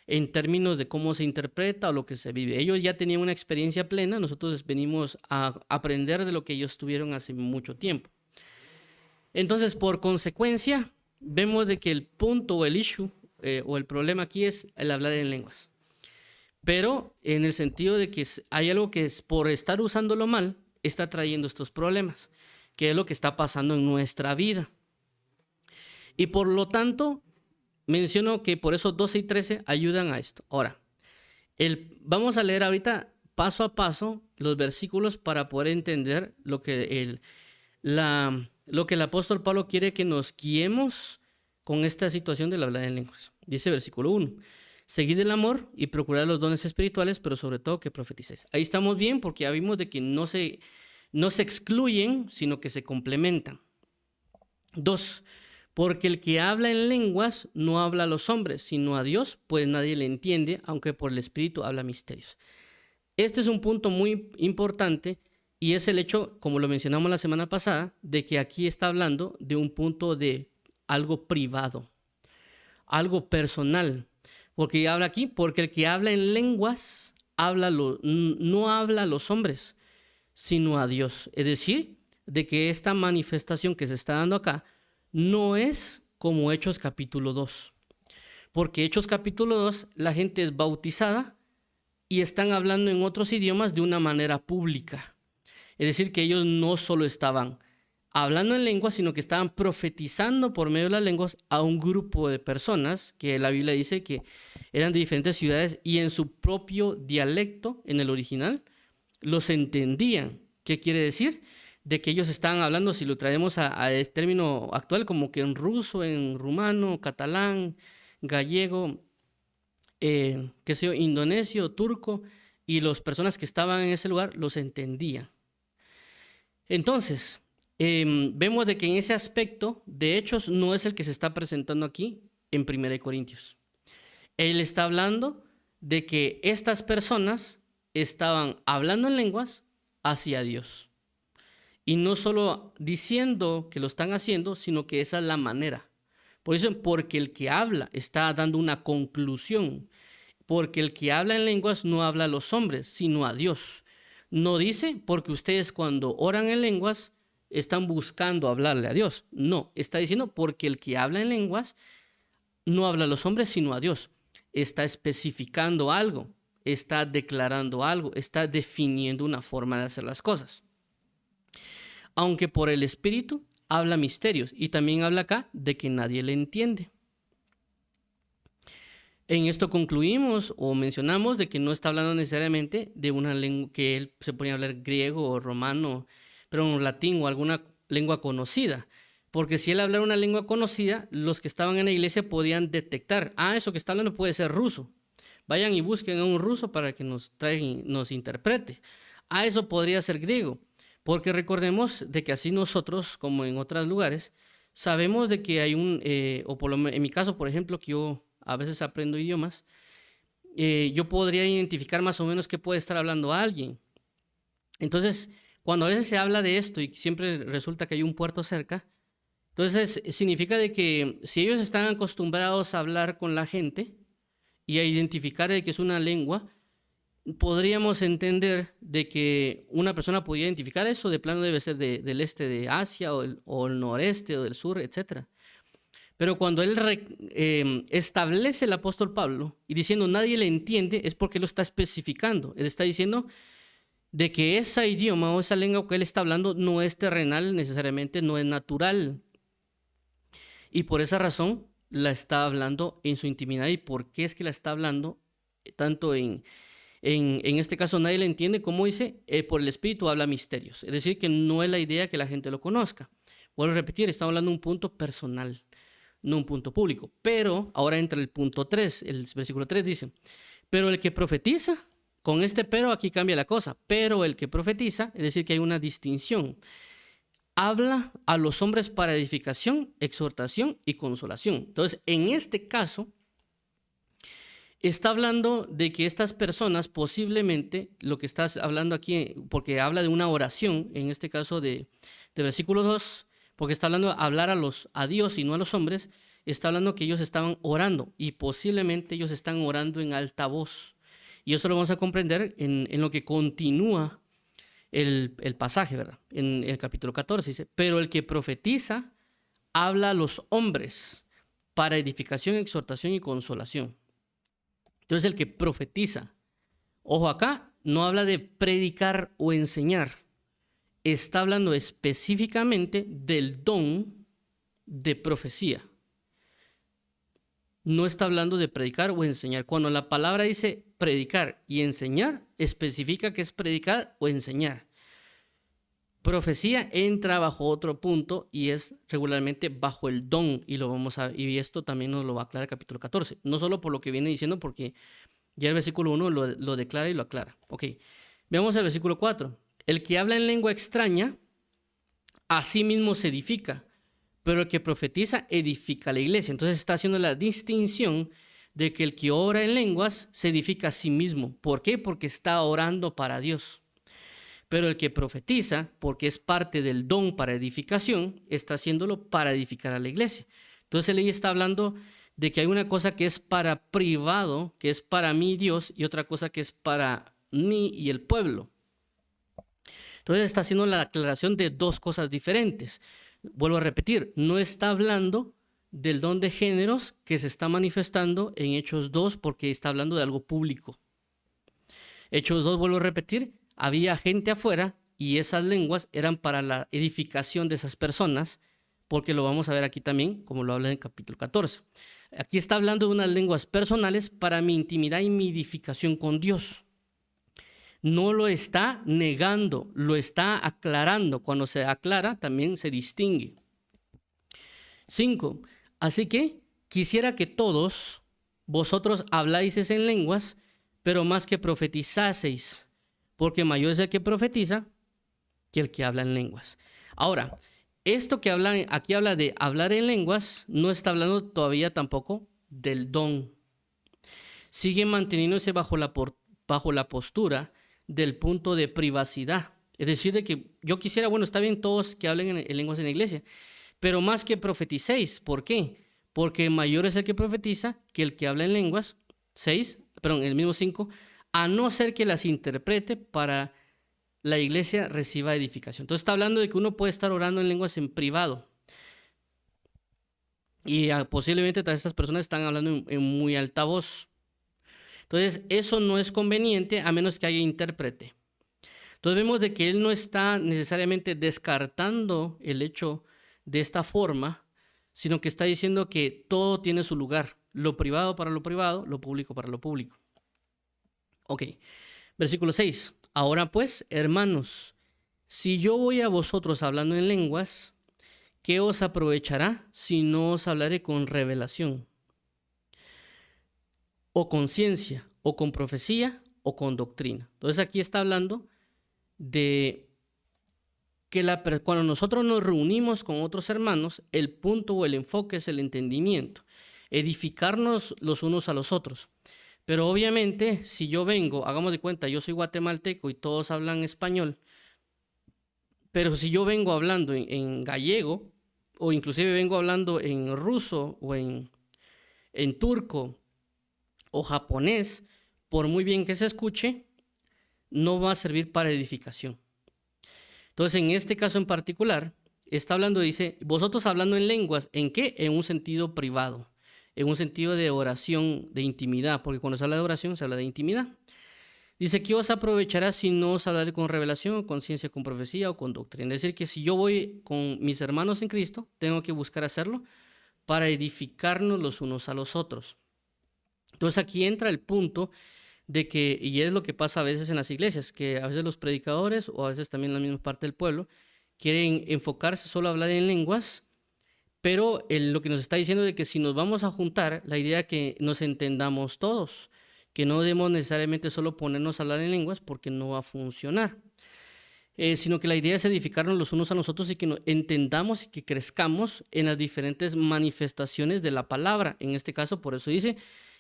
en términos de cómo se interpreta o lo que se vive. Ellos ya tenían una experiencia plena, nosotros venimos a aprender de lo que ellos tuvieron hace mucho tiempo. Entonces, por consecuencia, vemos de que el punto o el issue o el problema aquí es el hablar en lenguas. Pero en el sentido de que hay algo que es por estar usándolo mal, está trayendo estos problemas, que es lo que está pasando en nuestra vida. Y por lo tanto, menciono que por eso 12 y 13 ayudan a esto. Ahora, vamos a leer ahorita paso a paso los versículos para poder entender lo que el apóstol Pablo quiere que nos guiemos con esta situación del hablar en lenguas. Dice versículo 1. Seguid el amor y procurad los dones espirituales, pero sobre todo que profeticéis. Ahí estamos bien porque ya vimos de que no se excluyen, sino que se complementan. 2. Porque el que habla en lenguas no habla a los hombres, sino a Dios, pues nadie le entiende, aunque por el Espíritu habla misterios. Este es un punto muy importante Y es el hecho, como lo mencionamos la semana pasada, de que aquí está hablando de un punto de algo privado, algo personal. Porque habla aquí, porque el que habla en lenguas no habla a los hombres, sino a Dios. Es decir, de que esta manifestación que se está dando acá no es como Hechos capítulo 2. Porque Hechos capítulo 2, la gente es bautizada y están hablando en otros idiomas de una manera pública. Es decir, que ellos no solo estaban hablando en lenguas, sino que estaban profetizando por medio de las lenguas a un grupo de personas que la Biblia dice que eran de diferentes ciudades y en su propio dialecto, en el original, los entendían. ¿Qué quiere decir? De que ellos estaban hablando, si lo traemos a este término actual, como que en ruso, en rumano, catalán, gallego, qué sé yo, indonesio, turco, y las personas que estaban en ese lugar los entendían. Entonces, vemos de que en ese aspecto, de hechos, no es el que se está presentando aquí en 1 Corintios. Él está hablando de que estas personas estaban hablando en lenguas hacia Dios. Y no solo diciendo que lo están haciendo, sino que esa es la manera. Por eso, porque el que habla está dando una conclusión. Porque el que habla en lenguas no habla a los hombres, sino a Dios. No dice porque ustedes cuando oran en lenguas están buscando hablarle a Dios. No, está diciendo porque el que habla en lenguas no habla a los hombres, sino a Dios. Está especificando algo, está declarando algo, está definiendo una forma de hacer las cosas. Aunque por el Espíritu habla misterios y también habla acá de que nadie le entiende. En esto concluimos o mencionamos de que no está hablando necesariamente de una lengua que él se ponía a hablar griego o romano, pero en latín o alguna lengua conocida. Porque si él hablara una lengua conocida, los que estaban en la iglesia podían detectar, eso que está hablando puede ser ruso. Vayan y busquen a un ruso para que nos interprete. Eso podría ser griego. Porque recordemos de que así nosotros, como en otros lugares, sabemos de que hay en mi caso, por ejemplo, que yo a veces aprendo idiomas, yo podría identificar más o menos qué puede estar hablando alguien. Entonces, cuando a veces se habla de esto y siempre resulta que hay un puerto cerca, entonces significa de que si ellos están acostumbrados a hablar con la gente y a identificar de que es una lengua, podríamos entender de que una persona podría identificar eso, de plano debe ser del este de Asia o el noreste o del sur, etcétera. Pero cuando él establece el apóstol Pablo y diciendo nadie le entiende, es porque lo está especificando. Él está diciendo de que ese idioma o esa lengua que él está hablando no es terrenal necesariamente, no es natural. Y por esa razón la está hablando en su intimidad. ¿Y por qué es que la está hablando tanto en este caso nadie le entiende? Como dice, por el Espíritu habla misterios. Es decir, que no es la idea que la gente lo conozca. Vuelvo a repetir, estamos hablando de un punto personal, no un punto público. Pero ahora entra el punto 3, el versículo 3 dice, pero el que profetiza, con este pero aquí cambia la cosa, pero el que profetiza, es decir, que hay una distinción, habla a los hombres para edificación, exhortación y consolación. Entonces, en este caso, está hablando de que estas personas posiblemente, lo que estás hablando aquí, porque habla de una oración, en este caso de versículo 2, porque está hablando de hablar a Dios y no a los hombres, está hablando que ellos estaban orando y posiblemente ellos están orando en alta voz. Y eso lo vamos a comprender en lo que continúa el pasaje, ¿verdad? En el capítulo 14 dice, pero el que profetiza habla a los hombres para edificación, exhortación y consolación. Entonces el que profetiza, ojo acá, no habla de predicar o enseñar, está hablando específicamente del don de profecía. No está hablando de predicar o enseñar. Cuando la palabra dice predicar y enseñar, especifica que es predicar o enseñar. Profecía entra bajo otro punto y es regularmente bajo el don, y esto también nos lo va a aclarar el capítulo 14. No solo por lo que viene diciendo, porque ya el versículo 1 lo declara y lo aclara. Ok, veamos el versículo 4. El que habla en lengua extraña, a sí mismo se edifica, pero el que profetiza edifica la iglesia. Entonces está haciendo la distinción de que el que ora en lenguas se edifica a sí mismo. ¿Por qué? Porque está orando para Dios. Pero el que profetiza, porque es parte del don para edificación, está haciéndolo para edificar a la iglesia. Entonces él está hablando de que hay una cosa que es para privado, que es para mí Dios, y otra cosa que es para mí y el pueblo. Entonces está haciendo la aclaración de dos cosas diferentes. Vuelvo a repetir, no está hablando del don de géneros que se está manifestando en Hechos 2 porque está hablando de algo público. Hechos 2, vuelvo a repetir, había gente afuera y esas lenguas eran para la edificación de esas personas, porque lo vamos a ver aquí también, como lo habla en el capítulo 14. Aquí está hablando de unas lenguas personales para mi intimidad y mi edificación con Dios. No lo está negando, lo está aclarando. Cuando se aclara, también se distingue. 5. Así que quisiera que todos vosotros habláis en lenguas, pero más que profetizaseis, porque mayor es el que profetiza que el que habla en lenguas. Ahora, esto que aquí habla de hablar en lenguas, no está hablando todavía tampoco del don. Sigue manteniéndose bajo la postura del punto de privacidad. Es decir, de que yo quisiera, bueno, está bien todos que hablen en lenguas en la iglesia, pero más que profeticéis. ¿Por qué? Porque mayor es el que profetiza que el que habla en lenguas. El mismo 5, a no ser que las interprete para la iglesia reciba edificación. Entonces está hablando de que uno puede estar orando en lenguas en privado. Y posiblemente todas estas personas están hablando en muy alta voz. Entonces eso no es conveniente a menos que haya intérprete. Entonces vemos de que él no está necesariamente descartando el hecho de esta forma, sino que está diciendo que todo tiene su lugar. Lo privado para lo privado, lo público para lo público. Ok, versículo 6. Ahora pues, hermanos, si yo voy a vosotros hablando en lenguas, ¿qué os aprovechará si no os hablaré con revelación? O con ciencia, o con profecía, o con doctrina. Entonces aquí está hablando de que cuando nosotros nos reunimos con otros hermanos, el punto o el enfoque es el entendimiento, edificarnos los unos a los otros. Pero obviamente, si yo vengo, hagamos de cuenta, yo soy guatemalteco y todos hablan español, pero si yo vengo hablando en gallego, o inclusive vengo hablando en ruso o en turco o japonés, por muy bien que se escuche, no va a servir para edificación. Entonces, en este caso en particular, está hablando, dice, vosotros hablando en lenguas, ¿en qué? En un sentido privado, en un sentido de oración, de intimidad, porque cuando se habla de oración se habla de intimidad. Dice, ¿qué os aprovechará si no os hablaré con revelación, con ciencia, con profecía o con doctrina? Es decir, que si yo voy con mis hermanos en Cristo, tengo que buscar hacerlo para edificarnos los unos a los otros. Entonces aquí entra el punto de que, y es lo que pasa a veces en las iglesias, que a veces los predicadores o a veces también la misma parte del pueblo quieren enfocarse solo a hablar en lenguas, pero lo que nos está diciendo es que si nos vamos a juntar, la idea es que nos entendamos todos, que no debemos necesariamente solo ponernos a hablar en lenguas porque no va a funcionar, sino que la idea es edificarnos los unos a los otros y que nos entendamos y que crezcamos en las diferentes manifestaciones de la palabra. En este caso, por eso dice,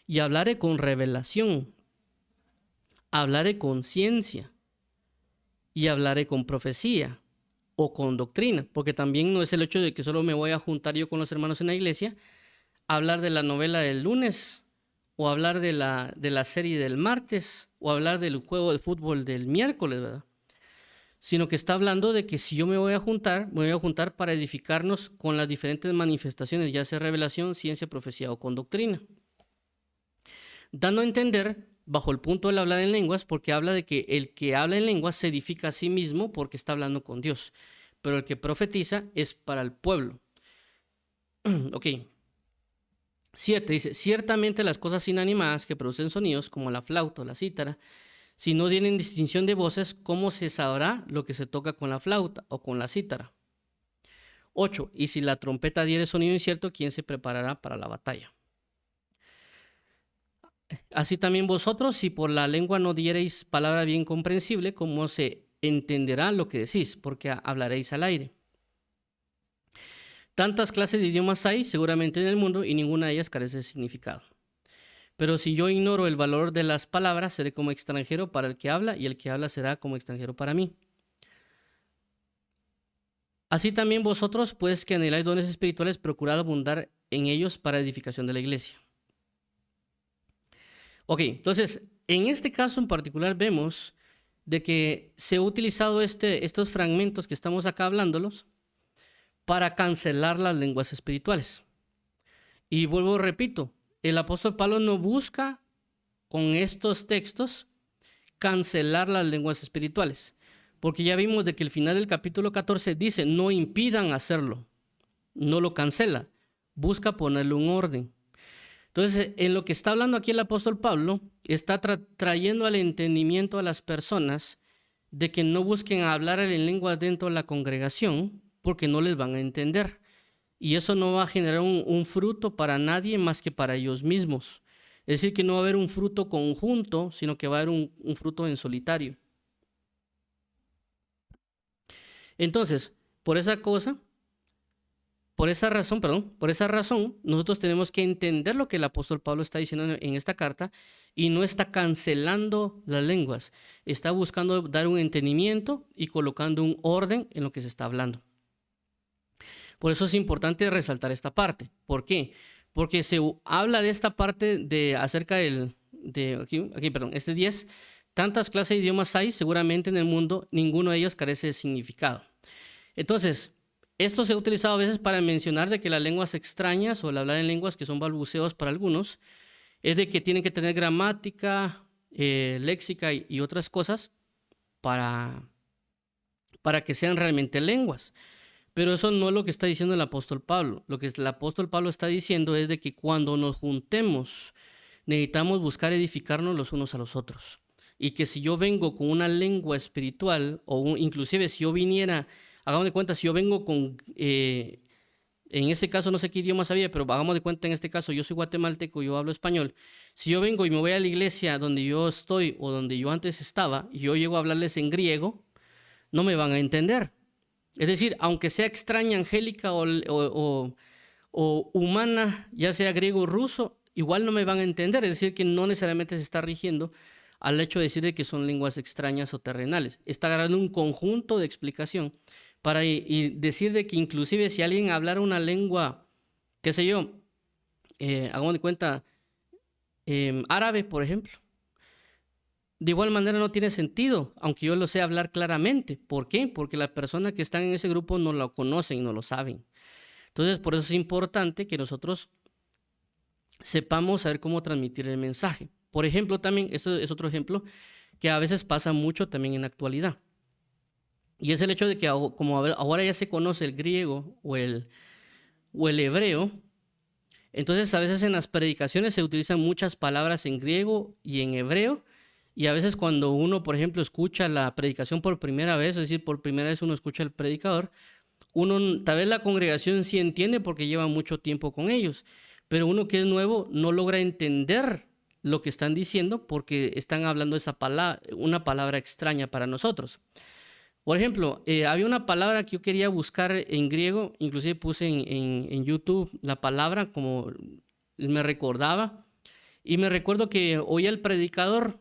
y hablaré con revelación, hablaré con ciencia y hablaré con profecía o con doctrina, porque también no es el hecho de que solo me voy a juntar yo con los hermanos en la iglesia, hablar de la novela del lunes, o hablar de la serie del martes, o hablar del juego de fútbol del miércoles, ¿verdad? Sino que está hablando de que si yo me voy a juntar para edificarnos con las diferentes manifestaciones, ya sea revelación, ciencia, profecía o con doctrina. Dando a entender, bajo el punto del hablar en lenguas, porque habla de que el que habla en lenguas se edifica a sí mismo porque está hablando con Dios, pero el que profetiza es para el pueblo. Ok. 7 dice, ciertamente las cosas inanimadas que producen sonidos, como la flauta o la cítara, si no tienen distinción de voces, ¿cómo se sabrá lo que se toca con la flauta o con la cítara? 8. Y si la trompeta diere sonido incierto, ¿quién se preparará para la batalla? Así también vosotros, si por la lengua no diereis palabra bien comprensible, ¿cómo se entenderá lo que decís? Porque hablaréis al aire. Tantas clases de idiomas hay seguramente en el mundo y ninguna de ellas carece de significado. Pero si yo ignoro el valor de las palabras, seré como extranjero para el que habla y el que habla será como extranjero para mí. Así también vosotros, pues, que anheláis dones espirituales, procurad abundar en ellos para edificación de la iglesia. Ok, entonces, en este caso en particular vemos de que se ha utilizado estos fragmentos que estamos acá hablándolos para cancelar las lenguas espirituales. Y vuelvo, repito, el apóstol Pablo no busca con estos textos cancelar las lenguas espirituales, porque ya vimos de que el final del capítulo 14 dice, no impidan hacerlo, no lo cancela, busca ponerle un orden. Entonces, en lo que está hablando aquí el apóstol Pablo, está trayendo al entendimiento a las personas de que no busquen hablar en lenguas dentro de la congregación, porque no les van a entender. Y eso no va a generar un fruto para nadie más que para ellos mismos. Es decir, que no va a haber un fruto conjunto, sino que va a haber un fruto en solitario. Entonces, por esa razón, nosotros tenemos que entender lo que el apóstol Pablo está diciendo en esta carta y no está cancelando las lenguas. Está buscando dar un entendimiento y colocando un orden en lo que se está hablando. Por eso es importante resaltar esta parte. ¿Por qué? Porque se habla de esta parte acerca este 10. Tantas clases de idiomas hay seguramente en el mundo, ninguno de ellos carece de significado. Entonces, esto se ha utilizado a veces para mencionar de que las lenguas extrañas o el hablar en lenguas que son balbuceos para algunos, es de que tienen que tener gramática, léxica y otras cosas para que sean realmente lenguas. Pero eso no es lo que está diciendo el apóstol Pablo. Lo que el apóstol Pablo está diciendo es de que cuando nos juntemos, necesitamos buscar edificarnos los unos a los otros. Y que si yo vengo con una lengua espiritual, o inclusive si yo viniera, hagamos de cuenta, si yo vengo con, en ese caso no sé qué idioma sabía, pero hagamos de cuenta en este caso, yo soy guatemalteco, yo hablo español. Si yo vengo y me voy a la iglesia donde yo estoy o donde yo antes estaba, y yo llego a hablarles en griego, no me van a entender. Es decir, aunque sea extraña, angélica o humana, ya sea griego o ruso, igual no me van a entender. Es decir, que no necesariamente se está rigiendo al hecho de decir de que son lenguas extrañas o terrenales. Está agarrando un conjunto de explicación para decir de que inclusive si alguien hablara una lengua, qué sé yo, hagamos de cuenta, árabe, por ejemplo, de igual manera no tiene sentido, aunque yo lo sé hablar claramente. ¿Por qué? Porque las personas que están en ese grupo no lo conocen, no lo saben. Entonces, por eso es importante que nosotros sepamos saber cómo transmitir el mensaje. Por ejemplo, también, esto es otro ejemplo, que a veces pasa mucho también en la actualidad. Y es el hecho de que como ahora ya se conoce el griego o el hebreo, entonces a veces en las predicaciones se utilizan muchas palabras en griego y en hebreo. Y a veces cuando uno, por ejemplo, escucha la predicación por primera vez, es decir, por primera vez uno escucha al predicador, tal vez la congregación sí entiende porque lleva mucho tiempo con ellos, pero uno que es nuevo no logra entender lo que están diciendo porque están hablando una palabra extraña para nosotros. Por ejemplo, había una palabra que yo quería buscar en griego, inclusive puse en YouTube la palabra como me recordaba, y me recuerdo que oía el predicador.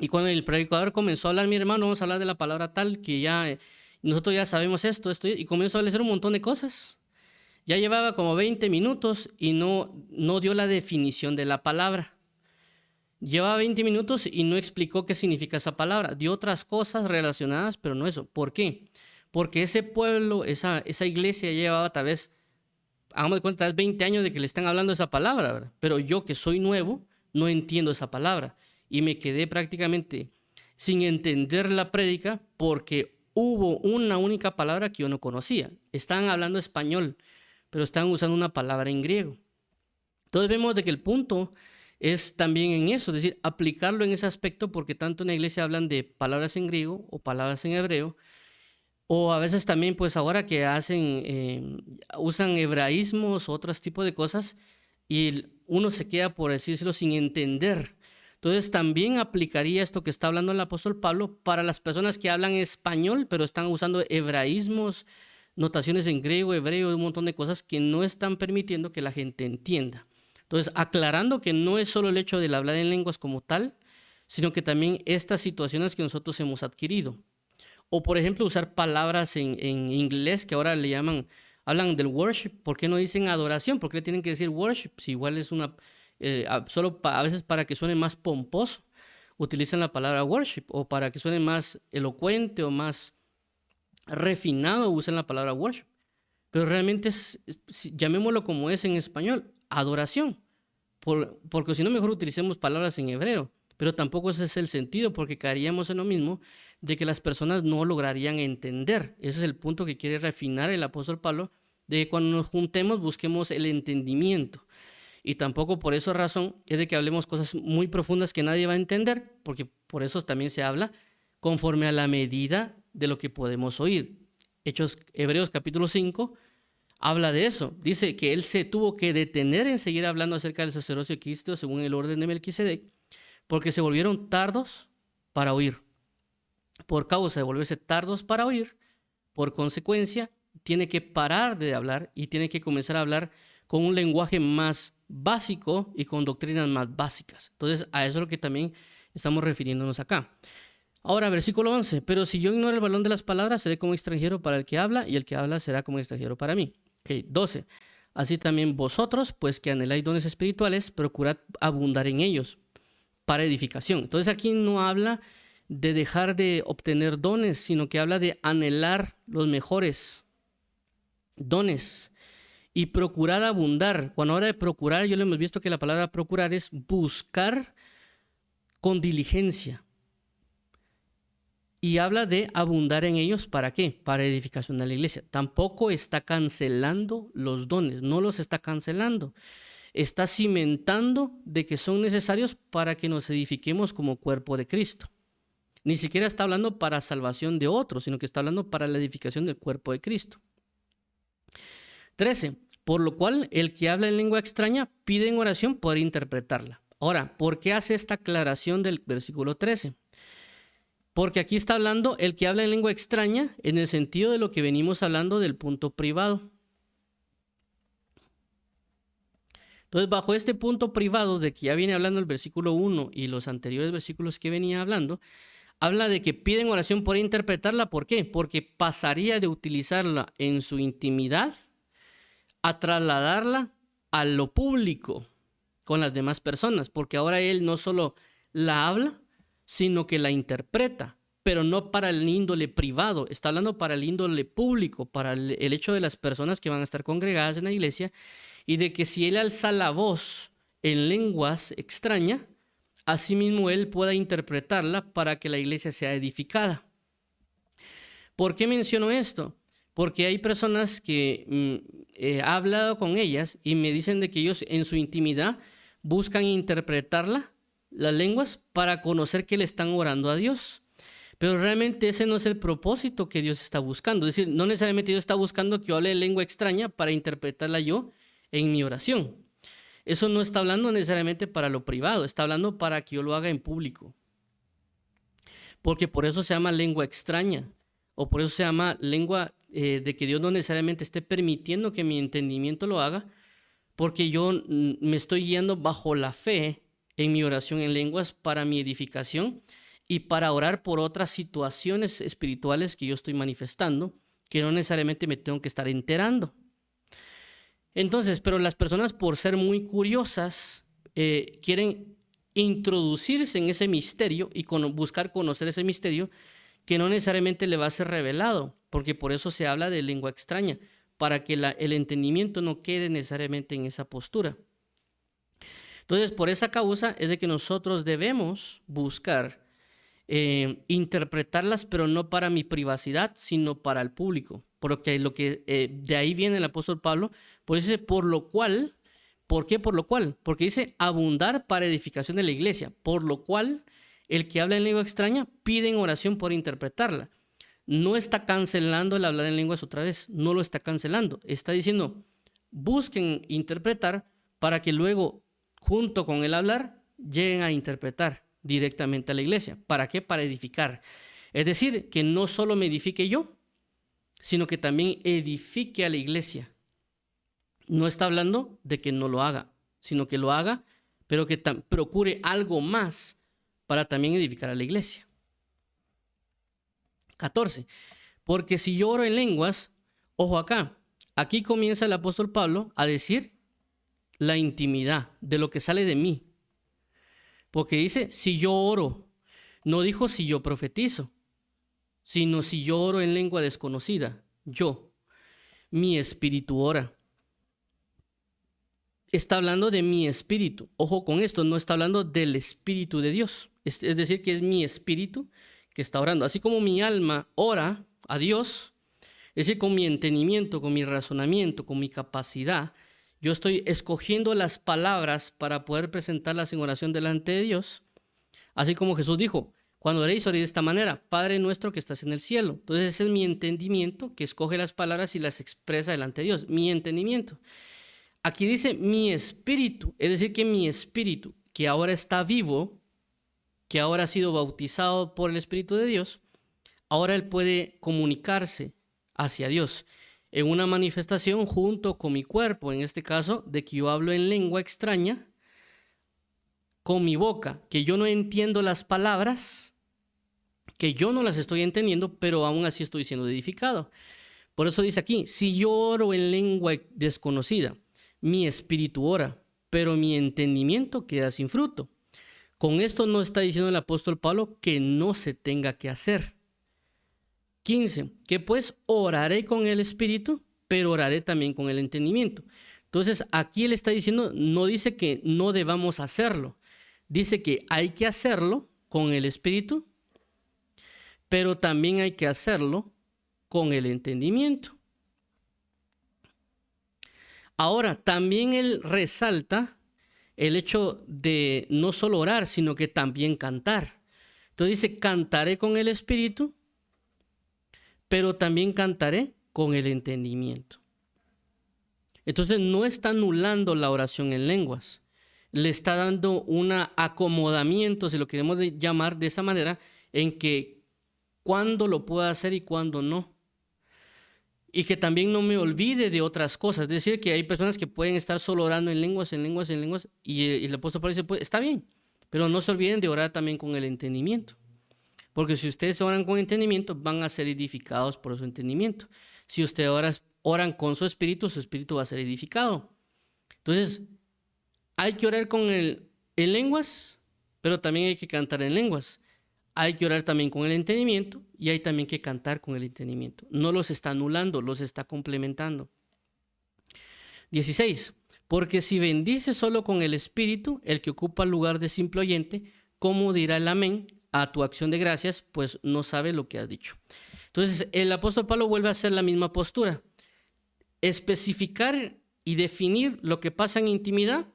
Y cuando el predicador comenzó a hablar, mi hermano, vamos a hablar de la palabra tal, que ya nosotros ya sabemos esto, y comenzó a decir un montón de cosas. Ya llevaba como 20 minutos y no dio la definición de la palabra. Llevaba 20 minutos y no explicó qué significa esa palabra. Dio otras cosas relacionadas, pero no eso. ¿Por qué? Porque ese pueblo, esa iglesia llevaba tal vez, hagamos de cuenta, tal vez 20 años de que le están hablando esa palabra, ¿verdad? Pero yo que soy nuevo, no entiendo esa palabra. Y me quedé prácticamente sin entender la prédica porque hubo una única palabra que yo no conocía. Estaban hablando español, pero estaban usando una palabra en griego. Entonces vemos de que el punto es también en eso, es decir, aplicarlo en ese aspecto, porque tanto en la iglesia hablan de palabras en griego o palabras en hebreo, o a veces también pues ahora que usan hebraísmos o otros tipos de cosas y uno se queda, por decírselo, sin entender. Entonces también aplicaría esto que está hablando el apóstol Pablo para las personas que hablan español, pero están usando hebraísmos, notaciones en griego, hebreo, un montón de cosas que no están permitiendo que la gente entienda. Entonces, aclarando que no es solo el hecho del hablar en lenguas como tal, sino que también estas situaciones que nosotros hemos adquirido. O por ejemplo, usar palabras en inglés que ahora le llaman, hablan del worship. ¿Por qué no dicen adoración? ¿Por qué le tienen que decir worship? Si igual es una, a veces para que suene más pomposo, utilizan la palabra worship. O para que suene más elocuente o más refinado, usan la palabra worship. Pero realmente llamémoslo como es en español, adoración. Porque si no, mejor utilicemos palabras en hebreo. Pero tampoco ese es el sentido, porque caeríamos en lo mismo de que las personas no lograrían entender. Ese es el punto que quiere refinar el apóstol Pablo, de que cuando nos juntemos busquemos el entendimiento. Y tampoco por esa razón es de que hablemos cosas muy profundas que nadie va a entender, porque por eso también se habla conforme a la medida de lo que podemos oír. Hebreos capítulo 5 habla de eso. Dice que él se tuvo que detener en seguir hablando acerca del sacerdocio de Cristo según el orden de Melquisedec, porque se volvieron tardos para oír. Por causa de volverse tardos para oír, por consecuencia, tiene que parar de hablar y tiene que comenzar a hablar con un lenguaje más básico y con doctrinas más básicas. Entonces, a eso es lo que también estamos refiriéndonos acá. Ahora, versículo 11. Pero si yo ignoro el valor de las palabras, seré como extranjero para el que habla, y el que habla será como extranjero para mí. Okay, 12. Así también vosotros, pues que anheláis dones espirituales, procurad abundar en ellos para edificación. Entonces aquí no habla de dejar de obtener dones, sino que habla de anhelar los mejores dones y procurar abundar. Cuando habla de procurar, yo lo hemos visto que la palabra procurar es buscar con diligencia. Y habla de abundar en ellos, ¿para qué? Para edificación de la iglesia. Tampoco está cancelando los dones, no los está cancelando. Está cimentando de que son necesarios para que nos edifiquemos como cuerpo de Cristo. Ni siquiera está hablando para salvación de otros, sino que está hablando para la edificación del cuerpo de Cristo. 13. Por lo cual, el que habla en lengua extraña pide en oración poder interpretarla. Ahora, ¿por qué hace esta aclaración del versículo 13? Porque aquí está hablando el que habla en lengua extraña en el sentido de lo que venimos hablando del punto privado. Entonces, bajo este punto privado de que ya viene hablando el versículo 1 y los anteriores versículos que venía hablando, habla de que piden oración por interpretarla. ¿Por qué? Porque pasaría de utilizarla en su intimidad a trasladarla a lo público con las demás personas. Porque ahora él no solo la habla, sino que la interpreta, pero no para el índole privado, está hablando para el índole público, para el hecho de las personas que van a estar congregadas en la iglesia, y de que si él alza la voz en lenguas extrañas, asimismo él pueda interpretarla para que la iglesia sea edificada. ¿Por qué menciono esto? Porque hay personas que he hablado con ellas y me dicen de que ellos en su intimidad buscan interpretarla, las lenguas, para conocer que le están orando a Dios. Pero realmente ese no es el propósito que Dios está buscando. Es decir, no necesariamente Dios está buscando que yo hable lengua extraña para interpretarla yo en mi oración. Eso no está hablando necesariamente para lo privado, está hablando para que yo lo haga en público. Porque por eso se llama lengua extraña, o por eso se llama lengua de que Dios no necesariamente esté permitiendo que mi entendimiento lo haga, porque yo me estoy guiando bajo la fe en mi oración en lenguas para mi edificación y para orar por otras situaciones espirituales que yo estoy manifestando, que no necesariamente me tengo que estar enterando. Entonces, pero las personas, por ser muy curiosas, quieren introducirse en ese misterio y buscar conocer ese misterio que no necesariamente le va a ser revelado, porque por eso se habla de lengua extraña, para que el entendimiento no quede necesariamente en esa postura. Entonces, por esa causa es de que nosotros debemos buscar interpretarlas, pero no para mi privacidad, sino para el público. Porque de ahí viene el apóstol Pablo, por eso dice, por lo cual, ¿por qué por lo cual? Porque dice abundar para edificación de la iglesia, por lo cual el que habla en lengua extraña pide en oración por interpretarla. No está cancelando el hablar en lenguas otra vez, no lo está cancelando, está diciendo, busquen interpretar para que luego, junto con el hablar, lleguen a interpretar directamente a la iglesia. ¿Para qué? Para edificar. Es decir, que no solo me edifique yo, sino que también edifique a la iglesia. No está hablando de que no lo haga, sino que lo haga, pero que procure algo más para también edificar a la iglesia. 14. Porque si yo oro en lenguas, ojo acá, aquí comienza el apóstol Pablo a decir la intimidad de lo que sale de mí. Porque dice, si yo oro, no dijo si yo profetizo, sino si yo oro en lengua desconocida, mi espíritu ora. Está hablando de mi espíritu. Ojo con esto, no está hablando del espíritu de Dios. Es decir, que es mi espíritu que está orando. Así como mi alma ora a Dios, es decir, con mi entendimiento, con mi razonamiento, con mi capacidad, yo estoy escogiendo las palabras para poder presentarlas en oración delante de Dios. Así como Jesús dijo, cuando oréis, oréis de esta manera, Padre nuestro que estás en el cielo. Entonces ese es mi entendimiento que escoge las palabras y las expresa delante de Dios. Mi entendimiento. Aquí dice mi espíritu, es decir, que mi espíritu, que ahora está vivo, que ahora ha sido bautizado por el Espíritu de Dios, ahora él puede comunicarse hacia Dios en una manifestación junto con mi cuerpo, en este caso, de que yo hablo en lengua extraña, con mi boca, que yo no entiendo las palabras, que yo no las estoy entendiendo, pero aún así estoy siendo edificado. Por eso dice aquí, si yo oro en lengua desconocida, mi espíritu ora, pero mi entendimiento queda sin fruto. Con esto no está diciendo el apóstol Pablo que no se tenga que hacer. 15, que pues oraré con el espíritu, pero oraré también con el entendimiento. Entonces aquí él está diciendo, no dice que no debamos hacerlo, dice que hay que hacerlo con el espíritu, pero también hay que hacerlo con el entendimiento. Ahora, también él resalta el hecho de no solo orar, sino que también cantar. Entonces dice, cantaré con el espíritu, pero también cantaré con el entendimiento. Entonces no está anulando la oración en lenguas, le está dando un acomodamiento, si lo queremos llamar de esa manera, en que cuándo lo puedo hacer y cuándo no. Y que también no me olvide de otras cosas. Es decir, que hay personas que pueden estar solo orando en lenguas, y el apóstol Pablo dice, pues, está bien, pero no se olviden de orar también con el entendimiento. Porque si ustedes oran con entendimiento, van a ser edificados por su entendimiento. Si ustedes oran con su espíritu va a ser edificado. Entonces, hay que orar en lenguas, pero también hay que cantar en lenguas. Hay que orar también con el entendimiento y hay también que cantar con el entendimiento. No los está anulando, los está complementando. 16. Porque si bendice solo con el espíritu, el que ocupa el lugar de simple oyente, ¿cómo dirá el amén a tu acción de gracias? Pues no sabe lo que has dicho. Entonces el apóstol Pablo vuelve a hacer la misma postura. Especificar y definir lo que pasa en intimidad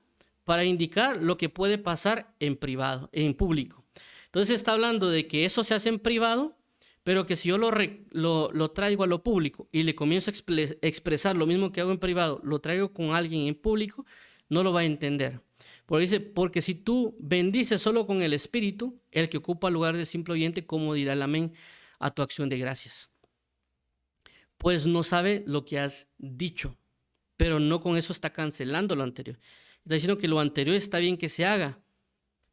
para indicar lo que puede pasar en privado, en público. Entonces está hablando de que eso se hace en privado, pero que si yo lo traigo a lo público y le comienzo a expresar lo mismo que hago en privado, lo traigo con alguien en público, no lo va a entender. Porque dice, porque si tú bendices solo con el espíritu, el que ocupa el lugar de simple oyente, ¿cómo dirá el amén a tu acción de gracias? Pues no sabe lo que has dicho, pero no con eso está cancelando lo anterior. Está diciendo que lo anterior está bien que se haga,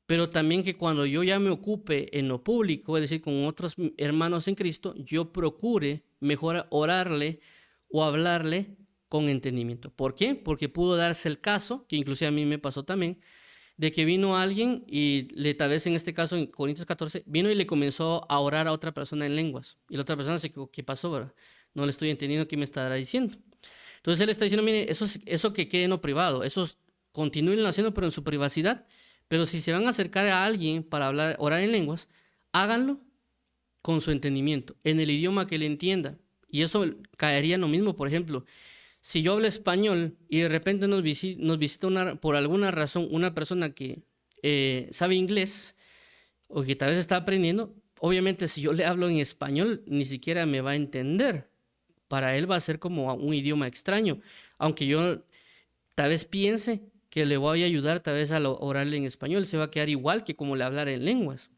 pero también que cuando yo ya me ocupe en lo público, es decir, con otros hermanos en Cristo, yo procure mejor orarle o hablarle con entendimiento. ¿Por qué? Porque pudo darse el caso, que inclusive a mí me pasó también, de que vino alguien y tal vez en este caso en Corintios 14, vino y le comenzó a orar a otra persona en lenguas. Y la otra persona se quedó, ¿qué pasó? ¿Verdad? No le estoy entendiendo qué me estará diciendo. Entonces él está diciendo, mire, eso que quede en lo privado, eso continúen haciendo pero en su privacidad. Pero si se van a acercar a alguien para orar en lenguas, háganlo con su entendimiento, en el idioma que le entienda. Y eso caería en lo mismo, por ejemplo, si yo hablo español y de repente nos visita por alguna razón una persona que sabe inglés o que tal vez está aprendiendo, obviamente si yo le hablo en español ni siquiera me va a entender. Para él va a ser como un idioma extraño, aunque yo tal vez piense que le voy a ayudar tal vez a orarle en español, se va a quedar igual que como le hablara en lenguas.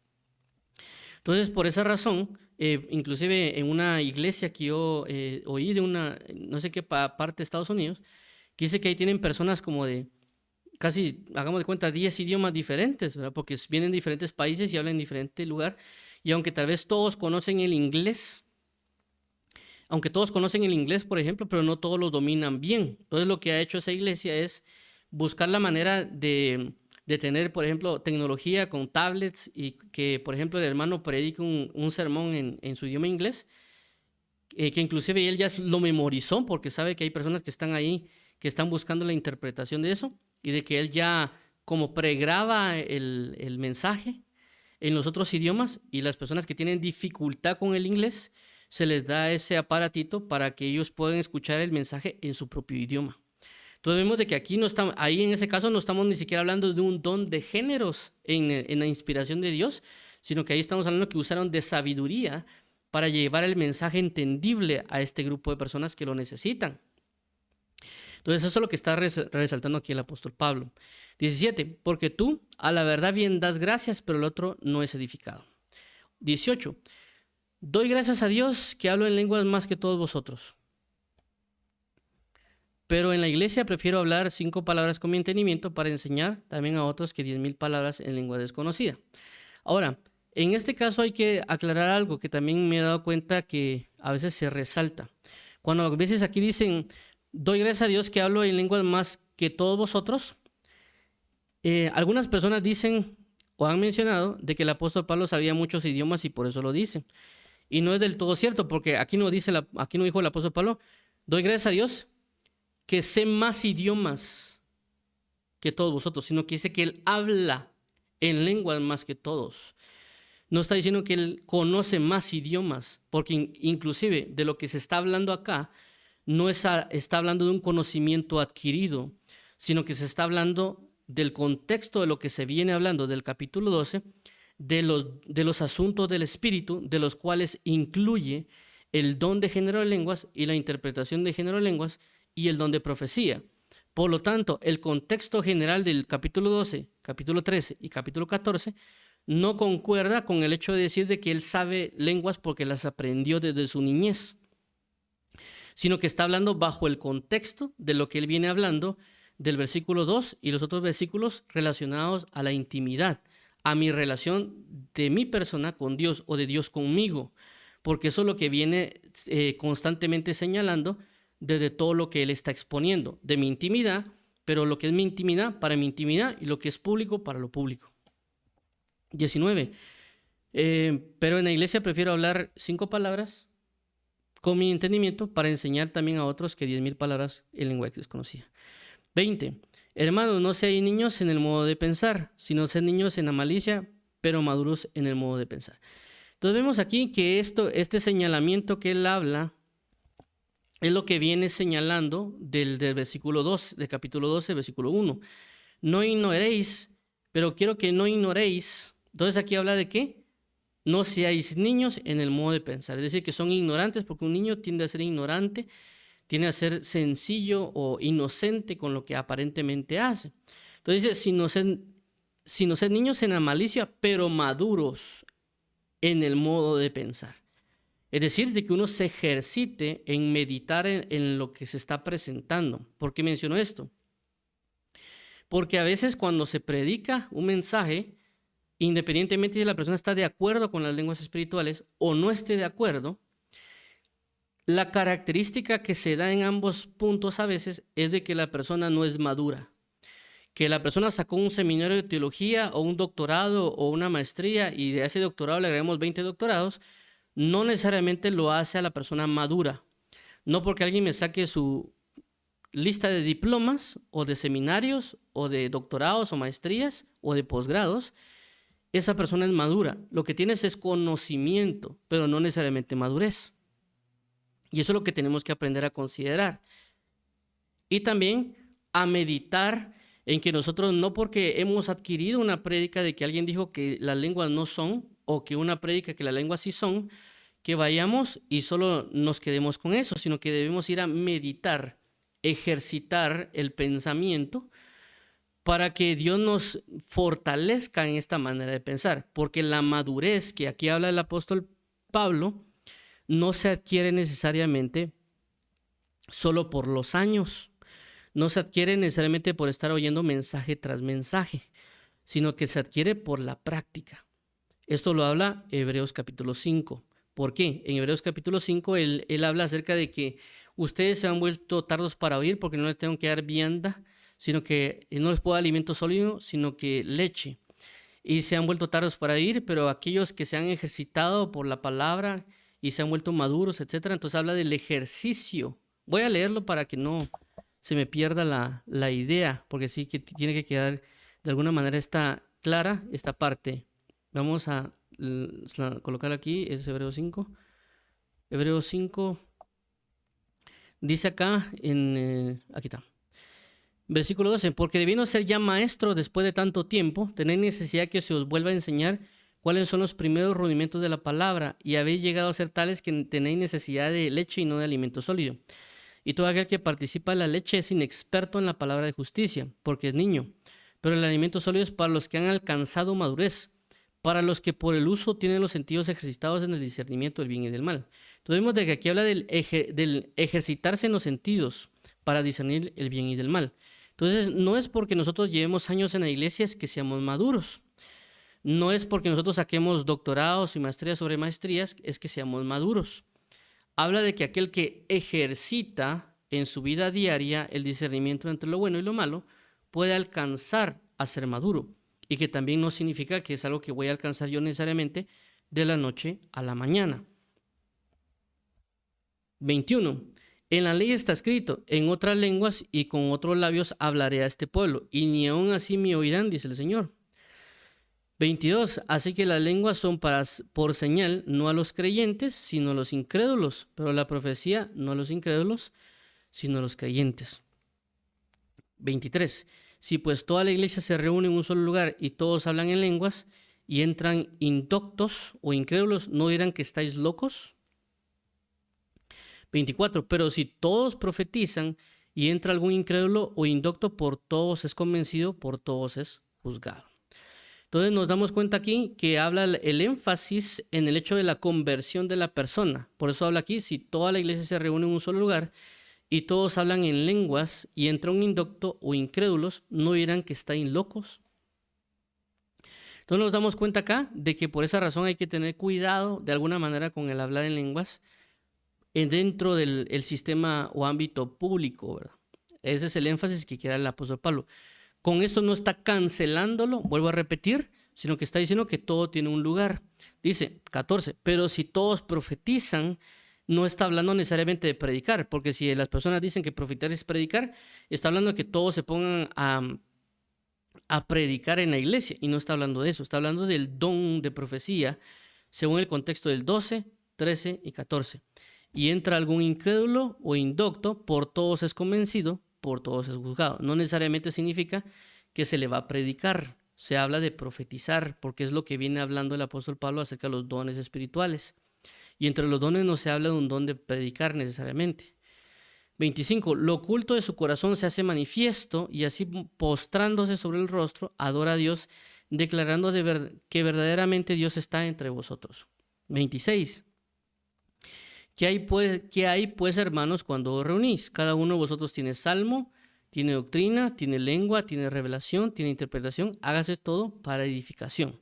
Entonces, por esa razón, inclusive en una iglesia que yo oí de no sé qué parte de Estados Unidos, que dice que ahí tienen personas como de casi, hagamos de cuenta, 10 idiomas diferentes, ¿verdad? Porque vienen de diferentes países y hablan en diferente lugar, y aunque tal vez todos conocen el inglés, aunque todos conocen el inglés, por ejemplo, pero no todos lo dominan bien. Entonces lo que ha hecho esa iglesia es buscar la manera de tener, por ejemplo, tecnología con tablets y que, por ejemplo, el hermano predique un sermón en su idioma inglés, que inclusive él ya lo memorizó porque sabe que hay personas que están ahí que están buscando la interpretación de eso y de que él ya como pregraba el mensaje en los otros idiomas y las personas que tienen dificultad con el inglés se les da ese aparatito para que ellos puedan escuchar el mensaje en su propio idioma. Entonces vemos de que aquí no estamos, ahí en ese caso no estamos ni siquiera hablando de un don de géneros en la inspiración de Dios, sino que ahí estamos hablando que usaron de sabiduría para llevar el mensaje entendible a este grupo de personas que lo necesitan. Entonces eso es lo que está resaltando aquí el apóstol Pablo. 17, porque tú a la verdad bien das gracias, pero el otro no es edificado. 18, doy gracias a Dios que hablo en lenguas más que todos vosotros. Pero en la iglesia prefiero hablar 5 palabras con mi entendimiento para enseñar también a otros que 10,000 palabras en lengua desconocida. Ahora, en este caso hay que aclarar algo que también me he dado cuenta que a veces se resalta. Cuando a veces aquí dicen, doy gracias a Dios que hablo en lenguas más que todos vosotros, algunas personas dicen o han mencionado de que el apóstol Pablo sabía muchos idiomas y por eso lo dice. Y no es del todo cierto, porque aquí no dijo el apóstol Pablo, doy gracias a Dios que sé más idiomas que todos vosotros, sino que dice que él habla en lenguas más que todos. No está diciendo que él conoce más idiomas, porque inclusive de lo que se está hablando acá, no está hablando de un conocimiento adquirido, sino que se está hablando del contexto de lo que se viene hablando del capítulo 12, de los asuntos del espíritu, de los cuales incluye el don de género de lenguas y la interpretación de género de lenguas y el don de profecía. Por lo tanto, el contexto general del capítulo 12, capítulo 13 y capítulo 14 no concuerda con el hecho de decir de que él sabe lenguas porque las aprendió desde su niñez, sino que está hablando bajo el contexto de lo que él viene hablando del versículo 2 y los otros versículos relacionados a la intimidad, a mi relación de mi persona con Dios o de Dios conmigo, porque eso es lo que viene constantemente señalando desde todo lo que él está exponiendo, de mi intimidad, pero lo que es mi intimidad para mi intimidad y lo que es público para lo público. 19. Pero en la iglesia prefiero hablar 5 palabras con mi entendimiento para enseñar también a otros que 10,000 palabras en lengua desconocida. 20. Hermanos, no seáis niños en el modo de pensar, sino sed niños en la malicia, pero maduros en el modo de pensar. Entonces vemos aquí que este señalamiento que él habla es lo que viene señalando del versículo 2, del capítulo 12, versículo 1. No ignoréis, pero quiero que no ignoréis. Entonces aquí habla de qué? No seáis niños en el modo de pensar. Es decir, que son ignorantes porque un niño tiende a ser ignorante, tiende a ser sencillo o inocente con lo que aparentemente hace. Entonces dice, si no sed niños en la malicia, pero maduros en el modo de pensar. Es decir, de que uno se ejercite en meditar en lo que se está presentando. ¿Por qué menciono esto? Porque a veces cuando se predica un mensaje, independientemente si la persona está de acuerdo con las lenguas espirituales o no esté de acuerdo, la característica que se da en ambos puntos a veces es de que la persona no es madura. Que la persona sacó un seminario de teología o un doctorado o una maestría y de ese doctorado le agregamos 20 doctorados, no necesariamente lo hace a la persona madura. No porque alguien me saque su lista de diplomas o de seminarios o de doctorados o maestrías o de posgrados, esa persona es madura. Lo que tienes es conocimiento, pero no necesariamente madurez. Y eso es lo que tenemos que aprender a considerar. Y también a meditar en que nosotros no porque hemos adquirido una prédica de que alguien dijo que las lenguas no son, o que una prédica que las lenguas sí son, que vayamos y solo nos quedemos con eso, sino que debemos ir a meditar, ejercitar el pensamiento para que Dios nos fortalezca en esta manera de pensar, porque la madurez que aquí habla el apóstol Pablo no se adquiere necesariamente solo por los años, no se adquiere necesariamente por estar oyendo mensaje tras mensaje, sino que se adquiere por la práctica. Esto lo habla Hebreos capítulo 5. ¿Por qué? En Hebreos capítulo 5, él habla acerca de que ustedes se han vuelto tardos para oír porque no les tengo que dar vianda, sino que no les puedo dar alimento sólido, sino que leche. Y se han vuelto tardos para oír, pero aquellos que se han ejercitado por la palabra y se han vuelto maduros, etcétera. Entonces habla del ejercicio. Voy a leerlo para que no se me pierda la idea, porque sí que tiene que quedar de alguna manera clara esta parte. Vamos a colocar aquí, es Hebreos 5. Hebreos 5 dice acá, aquí está. Versículo 12, porque debiendo ser ya maestro después de tanto tiempo, tenéis necesidad que se os vuelva a enseñar cuáles son los primeros rudimentos de la palabra, y habéis llegado a ser tales que tenéis necesidad de leche y no de alimento sólido. Y todo aquel que participa de la leche es inexperto en la palabra de justicia, porque es niño. Pero el alimento sólido es para los que han alcanzado madurez, para los que por el uso tienen los sentidos ejercitados en el discernimiento del bien y del mal. Entonces vemos de que aquí habla del ejercitarse en los sentidos para discernir el bien y del mal. Entonces, no es porque nosotros llevemos años en la iglesia es que seamos maduros. No es porque nosotros saquemos doctorados y maestrías sobre maestrías es que seamos maduros. Habla de que aquel que ejercita en su vida diaria el discernimiento entre lo bueno y lo malo puede alcanzar a ser maduro. Y que también no significa que es algo que voy a alcanzar yo necesariamente de la noche a la mañana. 21. En la ley está escrito, en otras lenguas y con otros labios hablaré a este pueblo, y ni aun así me oirán, dice el Señor. 22. Así que las lenguas son por señal, no a los creyentes, sino a los incrédulos, pero la profecía no a los incrédulos, sino a los creyentes. 23. Si pues toda la iglesia se reúne en un solo lugar y todos hablan en lenguas y entran indoctos o incrédulos, ¿no dirán que estáis locos? 24. Pero si todos profetizan y entra algún incrédulo o indocto, por todos es convencido, por todos es juzgado. Entonces nos damos cuenta aquí que habla el énfasis en el hecho de la conversión de la persona. Por eso habla aquí, si toda la iglesia se reúne en un solo lugar y todos hablan en lenguas y entra un indocto o incrédulos, ¿no dirán que están locos? Entonces nos damos cuenta acá de que por esa razón hay que tener cuidado de alguna manera con el hablar en lenguas dentro del sistema o ámbito público, ¿verdad? Ese es el énfasis que quiere el apóstol Pablo. Con esto no está cancelándolo, vuelvo a repetir, sino que está diciendo que todo tiene un lugar. Dice 14, pero si todos profetizan, no está hablando necesariamente de predicar, porque si las personas dicen que profetizar es predicar, está hablando de que todos se pongan a predicar en la iglesia, y no está hablando de eso, está hablando del don de profecía, según el contexto del 12, 13 y 14. Y entra algún incrédulo o indocto, por todos es convencido, por todos es juzgado. No necesariamente significa que se le va a predicar, se habla de profetizar, porque es lo que viene hablando el apóstol Pablo acerca de los dones espirituales. Y entre los dones no se habla de un don de predicar necesariamente. 25. Lo oculto de su corazón se hace manifiesto, y así postrándose sobre el rostro, adora a Dios, declarando que verdaderamente Dios está entre vosotros. 26. ¿Qué hay pues, hermanos, cuando os reunís? Cada uno de vosotros tiene salmo, tiene doctrina, tiene lengua, tiene revelación, tiene interpretación. Hágase todo para edificación.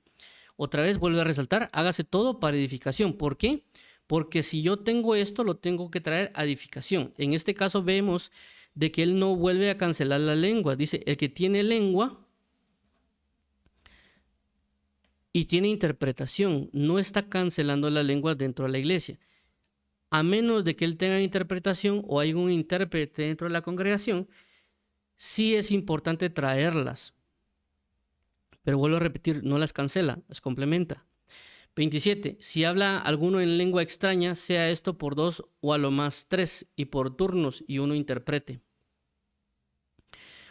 Otra vez vuelve a resaltar, hágase todo para edificación. ¿Por qué? Porque si yo tengo esto, lo tengo que traer a edificación. En este caso vemos de que él no vuelve a cancelar la lengua. Dice, el que tiene lengua y tiene interpretación, no está cancelando la lengua dentro de la iglesia. A menos de que él tenga interpretación o hay un intérprete dentro de la congregación, sí es importante traerlas. Pero vuelvo a repetir, no las cancela, las complementa. 27. Si habla alguno en lengua extraña, sea esto por 2 o a lo más 3, y por turnos, y uno interprete.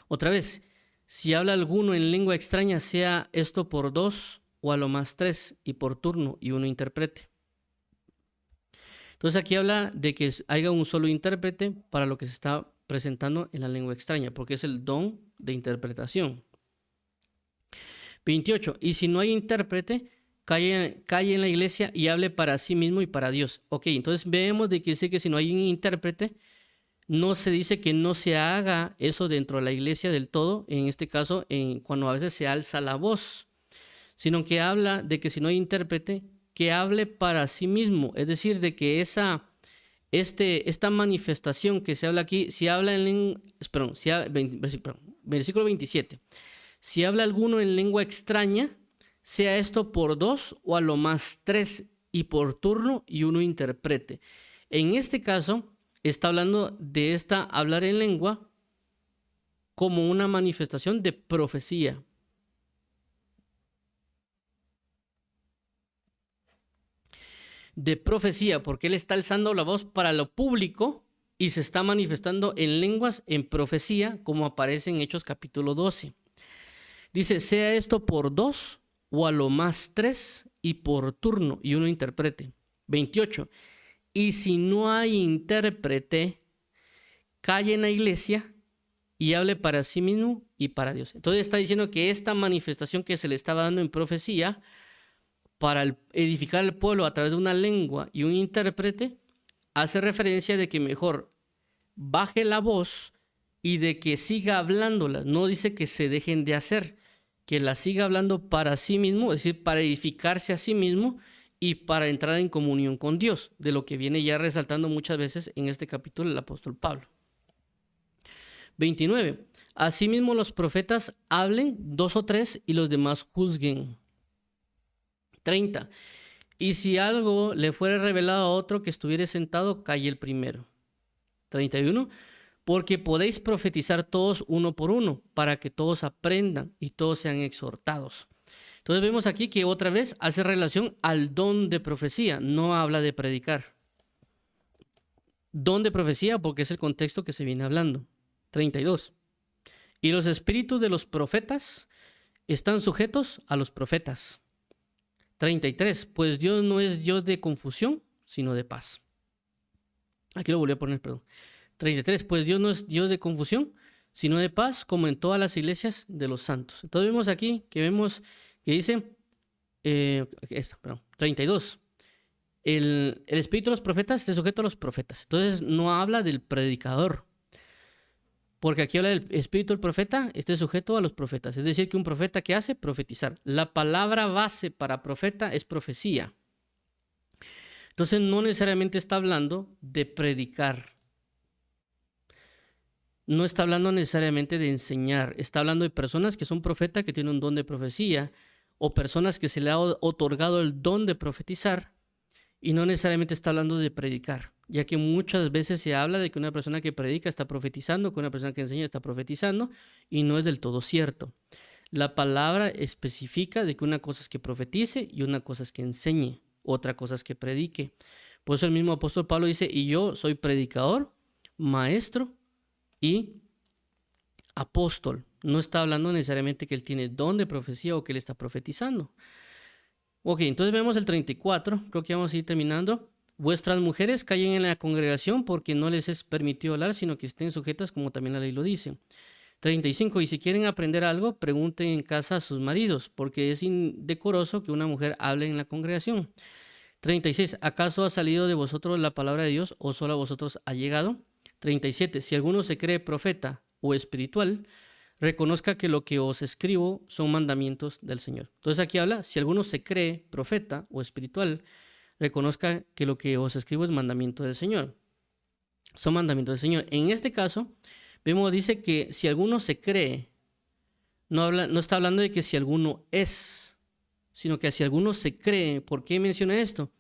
Otra vez, si habla alguno en lengua extraña, sea esto por 2 o a lo más 3, y por turno, y uno interprete. Entonces aquí habla de que haya un solo intérprete para lo que se está presentando en la lengua extraña, porque es el don de interpretación. 28. Y si no hay intérprete, calle en la iglesia y hable para sí mismo y para Dios. Ok, entonces vemos de que dice que si no hay un intérprete, no se dice que no se haga eso dentro de la iglesia del todo, en este caso cuando a veces se alza la voz, sino que habla de que si no hay intérprete, que hable para sí mismo, es decir, de que esta manifestación que se habla aquí, si habla versículo 27, si habla alguno en lengua extraña, sea esto por 2 o a lo más 3 y por turno y uno interprete. En este caso, está hablando de hablar en lengua como una manifestación de profecía. De profecía, porque él está alzando la voz para lo público y se está manifestando en lenguas en profecía, como aparece en Hechos capítulo 12. Dice, sea esto por 2 o a lo más 3 y por turno y uno interprete. 28. Y si no hay intérprete, calle en la iglesia y hable para sí mismo y para Dios. Entonces está diciendo que esta manifestación que se le estaba dando en profecía para edificar el pueblo a través de una lengua y un intérprete, hace referencia de que mejor baje la voz y de que siga hablándola. No dice que se dejen de hacer, que la siga hablando para sí mismo, es decir, para edificarse a sí mismo y para entrar en comunión con Dios, de lo que viene ya resaltando muchas veces en este capítulo el apóstol Pablo. 29. Asimismo los profetas hablen 2 o 3 y los demás juzguen. 30. Y si algo le fuera revelado a otro que estuviere sentado, calle el primero. 31. Porque podéis profetizar todos uno por uno, para que todos aprendan y todos sean exhortados. Entonces vemos aquí que otra vez hace relación al don de profecía, no habla de predicar. Don de profecía porque es el contexto que se viene hablando. 32. Y los espíritus de los profetas están sujetos a los profetas. 33. Pues Dios no es Dios de confusión, sino de paz. Aquí lo volví a poner, perdón. 33. Pues Dios no es Dios de confusión, sino de paz, como en todas las iglesias de los santos. Entonces vemos aquí que dice, 32. El espíritu de los profetas está sujeto a los profetas. Entonces no habla del predicador, porque aquí habla del espíritu del profeta, esté sujeto a los profetas. Es decir, que un profeta, ¿qué hace? Profetizar. La palabra base para profeta es profecía. Entonces no necesariamente está hablando de predicar. No está hablando necesariamente de enseñar. Está hablando de personas que son profetas, que tienen un don de profecía, o personas que se le ha otorgado el don de profetizar, y no necesariamente está hablando de predicar, ya que muchas veces se habla de que una persona que predica está profetizando, que una persona que enseña está profetizando, y no es del todo cierto. La palabra especifica de que una cosa es que profetice y una cosa es que enseñe, otra cosa es que predique. Por eso el mismo apóstol Pablo dice, y yo soy predicador, maestro y apóstol. No está hablando necesariamente que él tiene don de profecía o que él está profetizando. Ok, entonces vemos el 34, creo que vamos a ir terminando. Vuestras mujeres callen en la congregación porque no les es permitido hablar, sino que estén sujetas como también la ley lo dice. 35, y si quieren aprender algo, pregunten en casa a sus maridos, porque es indecoroso que una mujer hable en la congregación. 36, ¿acaso ha salido de vosotros la palabra de Dios o solo a vosotros ha llegado? 37, si alguno se cree profeta o espiritual, reconozca que lo que os escribo son mandamientos del Señor. Entonces aquí habla, si alguno se cree profeta o espiritual, reconozca que lo que os escribo es mandamiento del Señor. Son mandamientos del Señor. En este caso, dice que si alguno se cree, no está hablando de que si alguno es, sino que si alguno se cree. ¿Por qué menciona esto?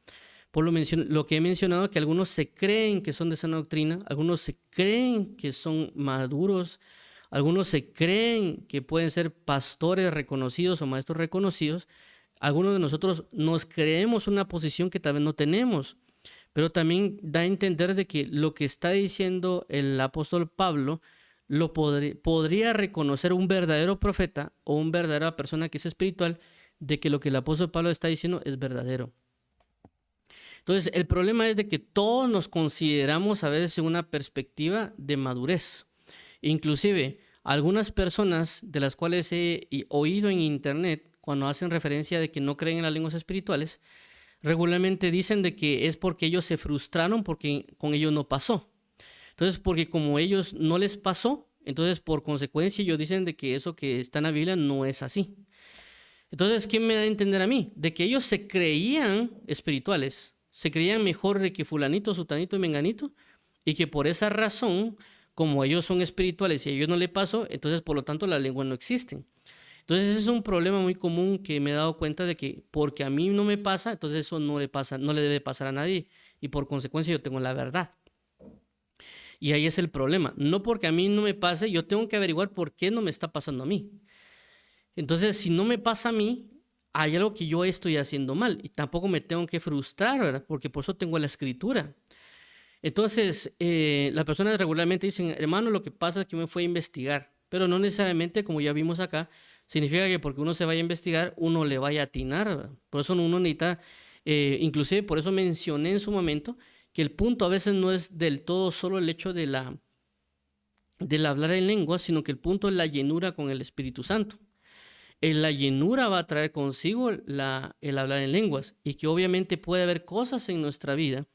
Por lo que he mencionado, que algunos se creen que son de sana doctrina, algunos se creen que son maduros, algunos se creen que pueden ser pastores reconocidos o maestros reconocidos. Algunos de nosotros nos creemos una posición que tal vez no tenemos, pero también da a entender de que lo que está diciendo el apóstol Pablo lo podría reconocer un verdadero profeta o una verdadera persona que es espiritual, de que lo que el apóstol Pablo está diciendo es verdadero. Entonces, el problema es de que todos nos consideramos a veces en una perspectiva de madurez. Inclusive, algunas personas de las cuales he oído en internet, cuando hacen referencia de que no creen en las lenguas espirituales, regularmente dicen de que es porque ellos se frustraron porque con ellos no pasó. Entonces, porque como ellos no les pasó, entonces por consecuencia ellos dicen de que eso que está en la Biblia no es así. Entonces, ¿qué me da a entender a mí? De que ellos se creían espirituales, se creían mejor de que fulanito, sutanito y menganito, y que por esa razón, como ellos son espirituales y a ellos no le pasó, entonces por lo tanto las lenguas no existen. Entonces ese es un problema muy común que me he dado cuenta de que porque a mí no me pasa, entonces eso no le pasa, no le debe pasar a nadie, y por consecuencia yo tengo la verdad. Y ahí es el problema. No porque a mí no me pase, yo tengo que averiguar por qué no me está pasando a mí. Entonces, si no me pasa a mí, hay algo que yo estoy haciendo mal y tampoco me tengo que frustrar, ¿verdad? Porque por eso tengo la escritura. Entonces, las personas regularmente dicen, hermano, lo que pasa es que me fui a investigar, pero no necesariamente, como ya vimos acá, significa que porque uno se vaya a investigar, uno le vaya a atinar, ¿verdad? Por eso uno necesita, inclusive por eso mencioné en su momento, que el punto a veces no es del todo solo el hecho del hablar en lengua, sino que el punto es la llenura con el Espíritu Santo. La llenura va a traer consigo el hablar en lenguas, y que obviamente puede haber cosas en nuestra vida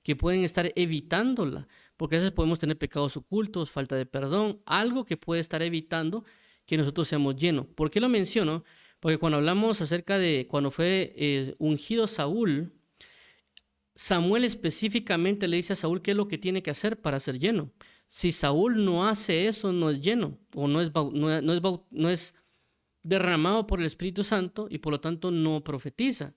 que pueden estar evitándola, porque a veces podemos tener pecados ocultos, falta de perdón, algo que puede estar evitando que nosotros seamos llenos. ¿Por qué lo menciono? Porque cuando hablamos acerca de cuando fue ungido Saúl, Samuel específicamente le dice a Saúl qué es lo que tiene que hacer para ser lleno. Si Saúl no hace eso, no es lleno, o no es derramado por el Espíritu Santo, y por lo tanto no profetiza.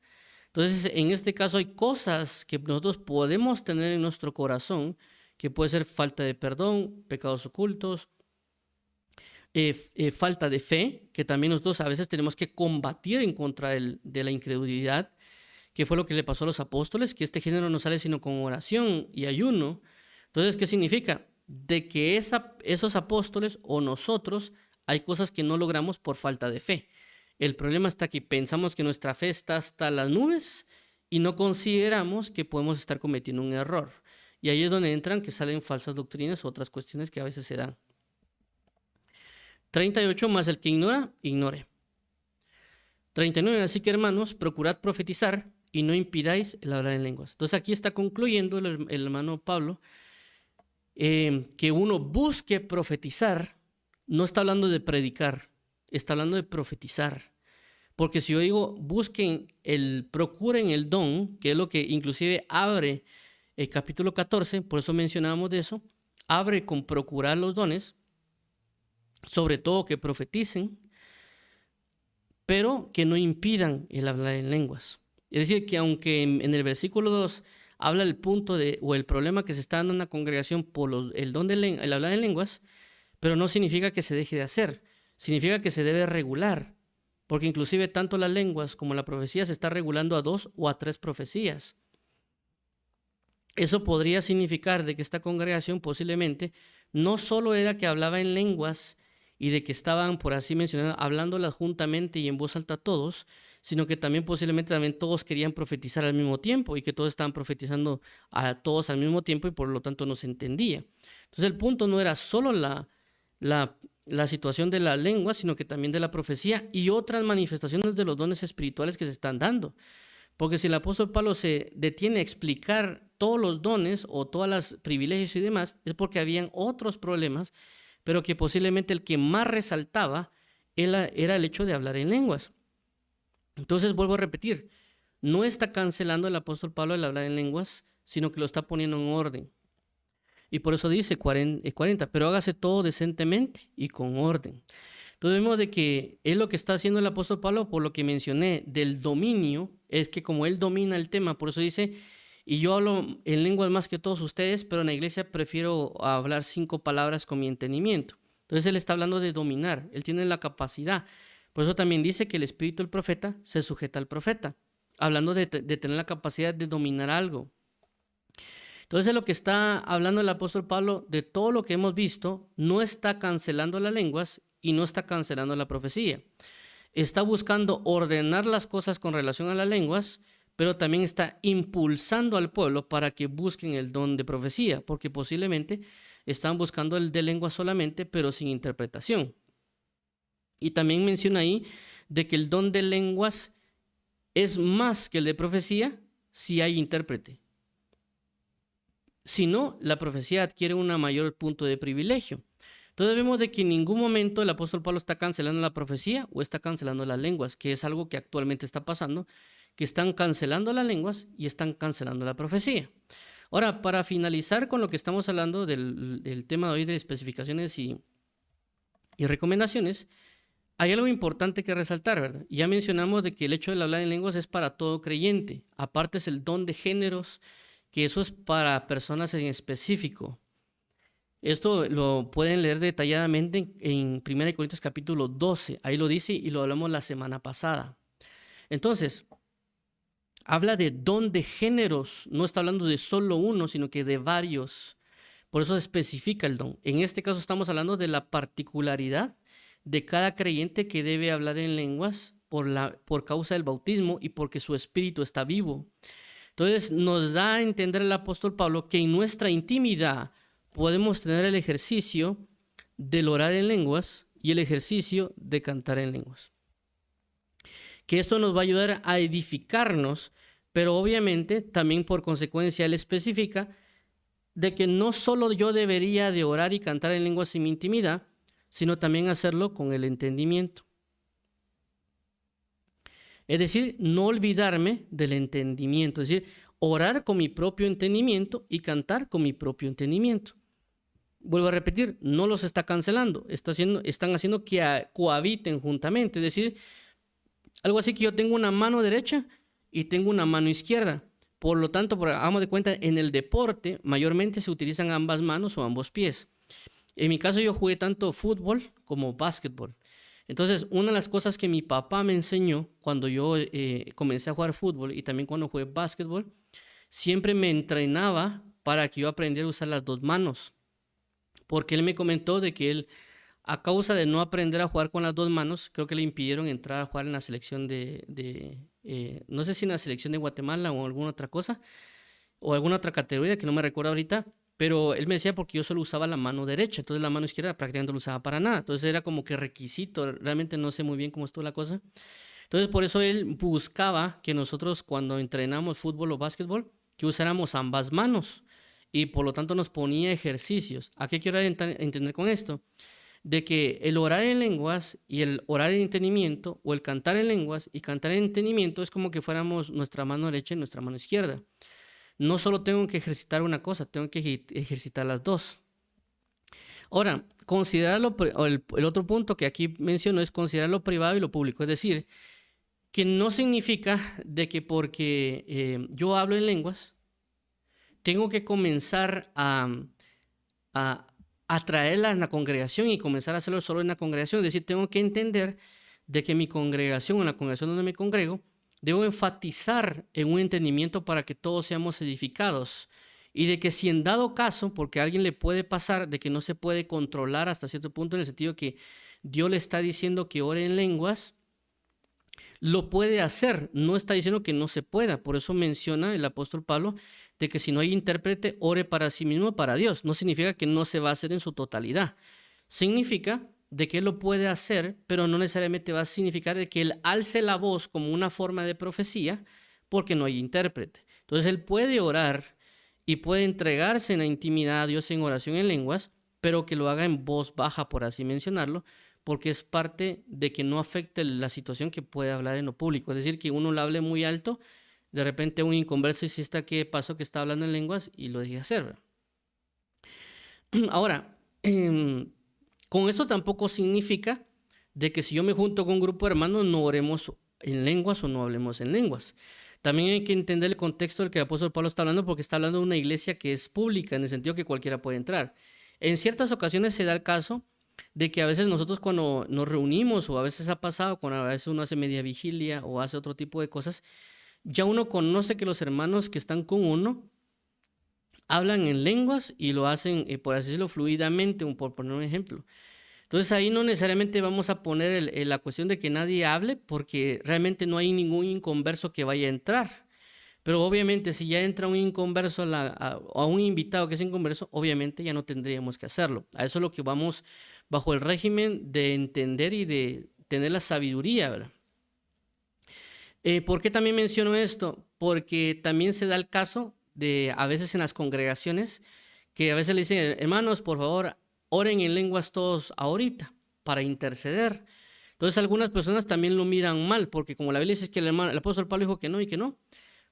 Entonces, en este caso hay cosas que nosotros podemos tener en nuestro corazón, que puede ser falta de perdón, pecados ocultos, falta de fe, que también nosotros a veces tenemos que combatir en contra de la incredulidad, que fue lo que le pasó a los apóstoles, que este género no sale sino con oración y ayuno. Entonces, ¿qué significa? De que esos apóstoles o nosotros hay cosas que no logramos por falta de fe. El problema está que pensamos que nuestra fe está hasta las nubes y no consideramos que podemos estar cometiendo un error. Y ahí es donde entran que salen falsas doctrinas u otras cuestiones que a veces se dan. 38 más el que ignora, ignore. 39, así que hermanos, procurad profetizar y no impidáis el hablar en lenguas. Entonces aquí está concluyendo el hermano Pablo que uno busque profetizar. No está hablando de predicar, está hablando de profetizar. Porque si yo digo procuren el don, que es lo que inclusive abre el capítulo 14, por eso mencionábamos de eso, abre con procurar los dones, sobre todo que profeticen, pero que no impidan el hablar en lenguas. Es decir, que aunque en el versículo 2 habla el punto o el problema que se está dando en la congregación por el don el hablar en lenguas, pero no significa que se deje de hacer, significa que se debe regular, porque inclusive tanto las lenguas como la profecía se está regulando a 2 o a 3 profecías. Eso podría significar de que esta congregación posiblemente no solo era que hablaba en lenguas y de que estaban, por así mencionar, hablándolas juntamente y en voz alta todos, sino que también posiblemente todos querían profetizar al mismo tiempo y que todos estaban profetizando a todos al mismo tiempo y por lo tanto no se entendía. Entonces el punto no era solo la situación de la lengua, sino que también de la profecía y otras manifestaciones de los dones espirituales que se están dando. Porque si el apóstol Pablo se detiene a explicar todos los dones o todos los privilegios y demás, es porque habían otros problemas, pero que posiblemente el que más resaltaba era el hecho de hablar en lenguas. Entonces vuelvo a repetir, no está cancelando el apóstol Pablo el hablar en lenguas, sino que lo está poniendo en orden. Y por eso dice 40, pero hágase todo decentemente y con orden. Entonces vemos de que es lo que está haciendo el apóstol Pablo, por lo que mencioné del dominio, es que como él domina el tema, por eso dice, y yo hablo en lenguas más que todos ustedes, pero en la iglesia prefiero hablar 5 palabras con mi entendimiento. Entonces él está hablando de dominar, él tiene la capacidad. Por eso también dice que el espíritu del profeta se sujeta al profeta, hablando de tener la capacidad de dominar algo. Entonces lo que está hablando el apóstol Pablo de todo lo que hemos visto, no está cancelando las lenguas y no está cancelando la profecía. Está buscando ordenar las cosas con relación a las lenguas, pero también está impulsando al pueblo para que busquen el don de profecía, porque posiblemente están buscando el de lengua solamente, pero sin interpretación. Y también menciona ahí de que el don de lenguas es más que el de profecía si hay intérprete. Si no, la profecía adquiere un mayor punto de privilegio. Entonces vemos de que en ningún momento el apóstol Pablo está cancelando la profecía o está cancelando las lenguas, que es algo que actualmente está pasando, que están cancelando las lenguas y están cancelando la profecía. Ahora, para finalizar con lo que estamos hablando del tema de hoy de especificaciones y recomendaciones, hay algo importante que resaltar, ¿verdad? Ya mencionamos de que el hecho de hablar en lenguas es para todo creyente. Aparte es el don de géneros, que eso es para personas en específico. Esto lo pueden leer detalladamente en 1 Corintios capítulo 12. Ahí lo dice y lo hablamos la semana pasada. Entonces, habla de don de géneros. No está hablando de solo uno, sino que de varios. Por eso se especifica el don. En este caso estamos hablando de la particularidad de cada creyente que debe hablar en lenguas por causa del bautismo y porque su espíritu está vivo. Entonces nos da a entender el apóstol Pablo que en nuestra intimidad podemos tener el ejercicio del orar en lenguas y el ejercicio de cantar en lenguas. Que esto nos va a ayudar a edificarnos, pero obviamente también por consecuencia él especifica de que no solo yo debería de orar y cantar en lenguas en mi intimidad, sino también hacerlo con el entendimiento. Es decir, no olvidarme del entendimiento, es decir, orar con mi propio entendimiento y cantar con mi propio entendimiento. Vuelvo a repetir, no los está cancelando, están haciendo que cohabiten juntamente, es decir, algo así que yo tengo una mano derecha y tengo una mano izquierda. Por lo tanto, hagamos de cuenta, en el deporte mayormente se utilizan ambas manos o ambos pies. En mi caso yo jugué tanto fútbol como básquetbol. Entonces, una de las cosas que mi papá me enseñó cuando yo comencé a jugar fútbol y también cuando jugué básquetbol, siempre me entrenaba para que yo aprendiera a usar las dos manos. Porque él me comentó de que él, a causa de no aprender a jugar con las dos manos, creo que le impidieron entrar a jugar en la selección no sé si en la selección de Guatemala o alguna otra cosa, o alguna otra categoría que no me recuerdo ahorita, pero él me decía porque yo solo usaba la mano derecha, entonces la mano izquierda prácticamente no lo usaba para nada, entonces era como que requisito, realmente no sé muy bien cómo estuvo la cosa. Entonces por eso él buscaba que nosotros cuando entrenamos fútbol o básquetbol, que usáramos ambas manos y por lo tanto nos ponía ejercicios. ¿A qué quiero entender con esto? De que el orar en lenguas y el orar en entendimiento, o el cantar en lenguas y cantar en entendimiento, es como que fuéramos nuestra mano derecha y nuestra mano izquierda. No solo tengo que ejercitar una cosa, tengo que ejercitar las dos. Ahora, el otro punto que aquí menciono es considerar lo privado y lo público. Es decir, que no significa de que porque yo hablo en lenguas, tengo que comenzar a atraerla en la congregación y comenzar a hacerlo solo en la congregación. Es decir, tengo que entender de que mi congregación, en la congregación donde me congrego, debo enfatizar en un entendimiento para que todos seamos edificados. Y de que si en dado caso, porque a alguien le puede pasar, de que no se puede controlar hasta cierto punto, en el sentido que Dios le está diciendo que ore en lenguas, lo puede hacer, no está diciendo que no se pueda. Por eso menciona el apóstol Pablo de que si no hay intérprete, ore para sí mismo, para Dios. No significa que no se va a hacer en su totalidad. Significa de que él lo puede hacer, pero no necesariamente va a significar de que él alce la voz como una forma de profecía porque no hay intérprete. Entonces él puede orar y puede entregarse en la intimidad a Dios en oración en lenguas, pero que lo haga en voz baja, por así mencionarlo, porque es parte de que no afecte la situación que puede hablar en lo público. Es decir, que uno lo hable muy alto, de repente un inconverso y está que pasó que está hablando en lenguas y lo deje hacer, ¿verdad? Ahora, con esto tampoco significa de que si yo me junto con un grupo de hermanos no oremos en lenguas o no hablemos en lenguas. También hay que entender el contexto del que el apóstol Pablo está hablando, porque está hablando de una iglesia que es pública, en el sentido que cualquiera puede entrar. En ciertas ocasiones se da el caso de que a veces nosotros cuando nos reunimos, o a veces ha pasado cuando a veces uno hace media vigilia o hace otro tipo de cosas, ya uno conoce que los hermanos que están con uno hablan en lenguas y lo hacen, por así decirlo, fluidamente, por poner un ejemplo. Entonces ahí no necesariamente vamos a poner la cuestión de que nadie hable, porque realmente no hay ningún inconverso que vaya a entrar. Pero obviamente si ya entra un inconverso a un invitado que es inconverso, obviamente ya no tendríamos que hacerlo. A eso es lo que vamos bajo el régimen de entender y de tener la sabiduría, ¿verdad? ¿Por qué también menciono esto? Porque también se da el caso de a veces en las congregaciones que a veces le dicen, hermanos, por favor, oren en lenguas todos ahorita para interceder. Entonces algunas personas también lo miran mal, porque como la Biblia dice que el apóstol Pablo dijo que no y que no,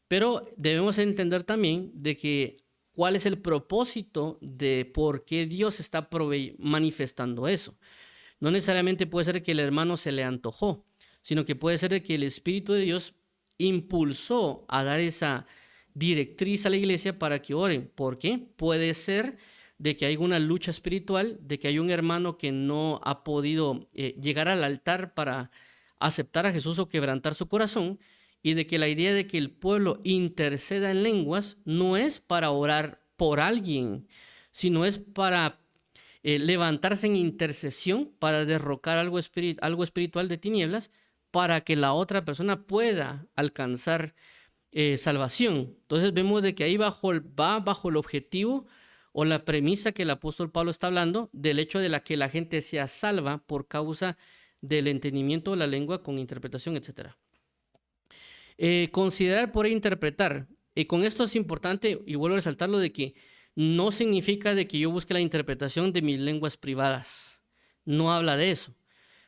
pero debemos entender también de que cuál es el propósito de por qué Dios está manifestando eso. No necesariamente puede ser que el hermano se le antojó, sino que puede ser que el Espíritu de Dios impulsó a dar esa directriz a la iglesia para que oren. ¿Por qué? Puede ser de que hay una lucha espiritual, de que hay un hermano que no ha podido llegar al altar para aceptar a Jesús o quebrantar su corazón, y de que la idea de que el pueblo interceda en lenguas no es para orar por alguien, sino es para levantarse en intercesión para derrocar algo espiritual de tinieblas, para que la otra persona pueda alcanzar salvación. Entonces vemos de que ahí va bajo el objetivo o la premisa que el apóstol Pablo está hablando del hecho de que la gente sea salva por causa del entendimiento de la lengua con interpretación, etc. Considerar por interpretar. Con esto es importante, y vuelvo a resaltarlo, de que no significa de que yo busque la interpretación de mis lenguas privadas. No habla de eso.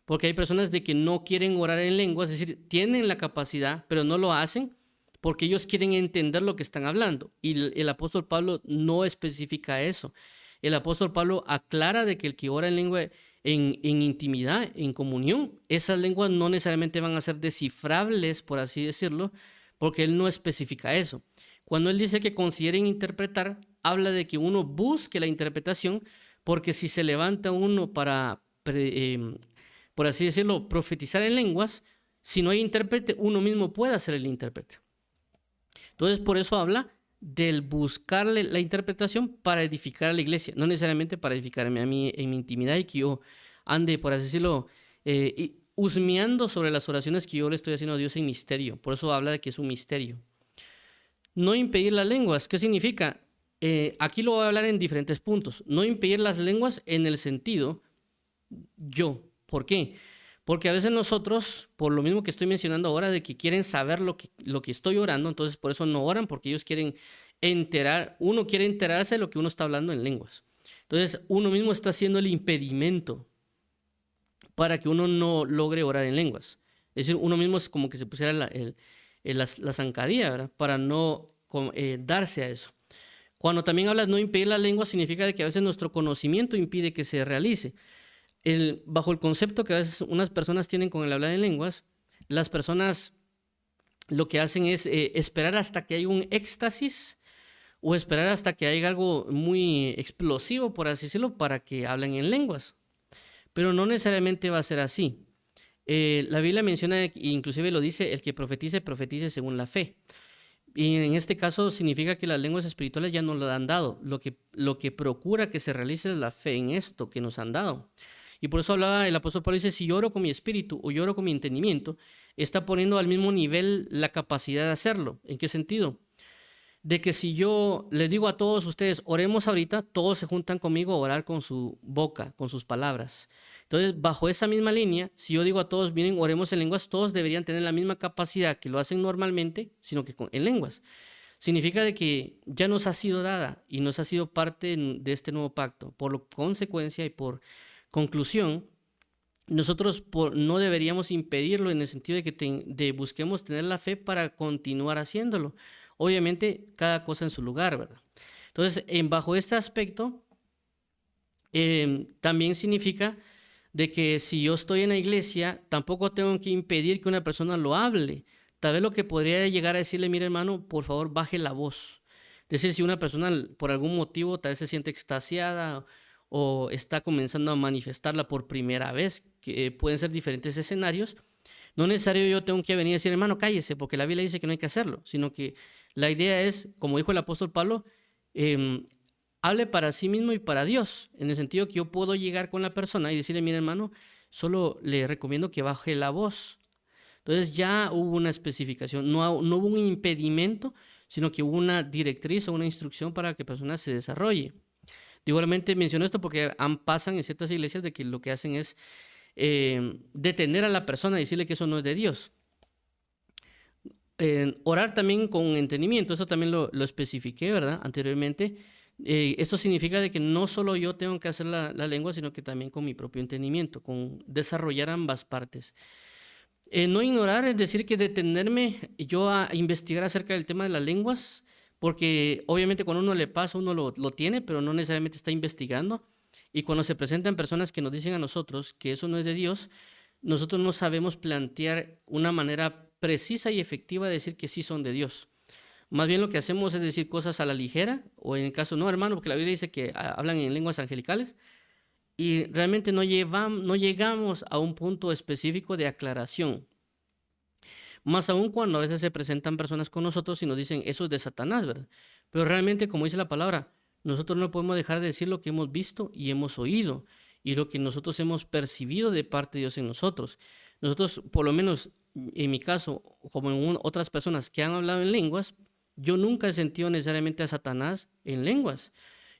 Porque hay personas de que no quieren orar en lenguas, es decir, tienen la capacidad, pero no lo hacen porque ellos quieren entender lo que están hablando. Y el apóstol Pablo no especifica eso. El apóstol Pablo aclara de que el que ora en lengua en intimidad, en comunión, esas lenguas no necesariamente van a ser descifrables, por así decirlo, porque él no especifica eso. Cuando él dice que consideren interpretar, habla de que uno busque la interpretación, porque si se levanta uno para, por así decirlo, profetizar en lenguas, si no hay intérprete, uno mismo puede ser el intérprete. Entonces, por eso habla del buscarle la interpretación para edificar a la iglesia, no necesariamente para edificarme a mí en mi intimidad y que yo ande, por así decirlo, husmeando sobre las oraciones que yo le estoy haciendo a Dios en misterio. Por eso habla de que es un misterio. No impedir las lenguas, ¿qué significa? Aquí lo voy a hablar en diferentes puntos. No impedir las lenguas en el sentido yo. ¿Por qué? Porque a veces nosotros, por lo mismo que estoy mencionando ahora, de que quieren saber lo que estoy orando, entonces por eso no oran, porque ellos quieren uno quiere enterarse de lo que uno está hablando en lenguas. Entonces uno mismo está haciendo el impedimento para que uno no logre orar en lenguas. Es decir, uno mismo es como que se pusiera la zancadilla, ¿verdad? Para no darse a eso. Cuando también hablas no impedir la lengua, significa de que a veces nuestro conocimiento impide que se realice. Bajo el concepto que a veces unas personas tienen con el hablar en lenguas, las personas lo que hacen es esperar hasta que haya un éxtasis o esperar hasta que haya algo muy explosivo, por así decirlo, para que hablen en lenguas. Pero no necesariamente va a ser así. La Biblia menciona, inclusive lo dice, el que profetice, profetice según la fe. Y en este caso significa que las lenguas espirituales ya no lo han dado. Lo que procura que se realice es la fe en esto que nos han dado. Y por eso hablaba el apóstol Pablo, dice, si yo oro con mi espíritu o yo oro con mi entendimiento, está poniendo al mismo nivel la capacidad de hacerlo. ¿En qué sentido? De que si yo les digo a todos ustedes, oremos ahorita, todos se juntan conmigo a orar con su boca, con sus palabras. Entonces, bajo esa misma línea, si yo digo a todos, miren, oremos en lenguas, todos deberían tener la misma capacidad que lo hacen normalmente, sino que en lenguas. Significa de que ya nos ha sido dada y nos ha sido parte de este nuevo pacto. Por consecuencia y por conclusión, nosotros no deberíamos impedirlo en el sentido de que busquemos tener la fe para continuar haciéndolo. Obviamente, cada cosa en su lugar, ¿verdad? Entonces, bajo este aspecto, también significa de que si yo estoy en la iglesia, tampoco tengo que impedir que una persona lo hable. Tal vez lo que podría llegar a decirle, mire hermano, por favor, baje la voz. Es decir, si una persona por algún motivo tal vez se siente extasiada o está comenzando a manifestarla por primera vez, que pueden ser diferentes escenarios, no necesario yo tengo que venir a decir, hermano, cállese, porque la Biblia dice que no hay que hacerlo, sino que la idea es, como dijo el apóstol Pablo, hable para sí mismo y para Dios, en el sentido que yo puedo llegar con la persona y decirle, mire hermano, solo le recomiendo que baje la voz. Entonces ya hubo una especificación, no hubo un impedimento, sino que hubo una directriz o una instrucción para que la persona se desarrolle. Igualmente menciono esto porque pasan en ciertas iglesias de que lo que hacen es detener a la persona y decirle que eso no es de Dios. Orar también con entendimiento, eso también lo especifiqué, ¿verdad? Anteriormente, Esto significa de que no solo yo tengo que hacer la lengua, sino que también con mi propio entendimiento, con desarrollar ambas partes. No ignorar es decir que detenerme yo a investigar acerca del tema de las lenguas, porque obviamente cuando uno le pasa, uno lo tiene, pero no necesariamente está investigando. Y cuando se presentan personas que nos dicen a nosotros que eso no es de Dios, nosotros no sabemos plantear una manera precisa y efectiva de decir que sí son de Dios. Más bien lo que hacemos es decir cosas a la ligera, o en el caso, no hermano, porque la Biblia dice que hablan en lenguas angelicales, y realmente no llegamos a un punto específico de aclaración. Más aún cuando a veces se presentan personas con nosotros y nos dicen, eso es de Satanás, ¿verdad? Pero realmente, como dice la palabra, nosotros no podemos dejar de decir lo que hemos visto y hemos oído, y lo que nosotros hemos percibido de parte de Dios en nosotros. Nosotros, por lo menos en mi caso, como en otras personas que han hablado en lenguas, yo nunca he sentido necesariamente a Satanás en lenguas.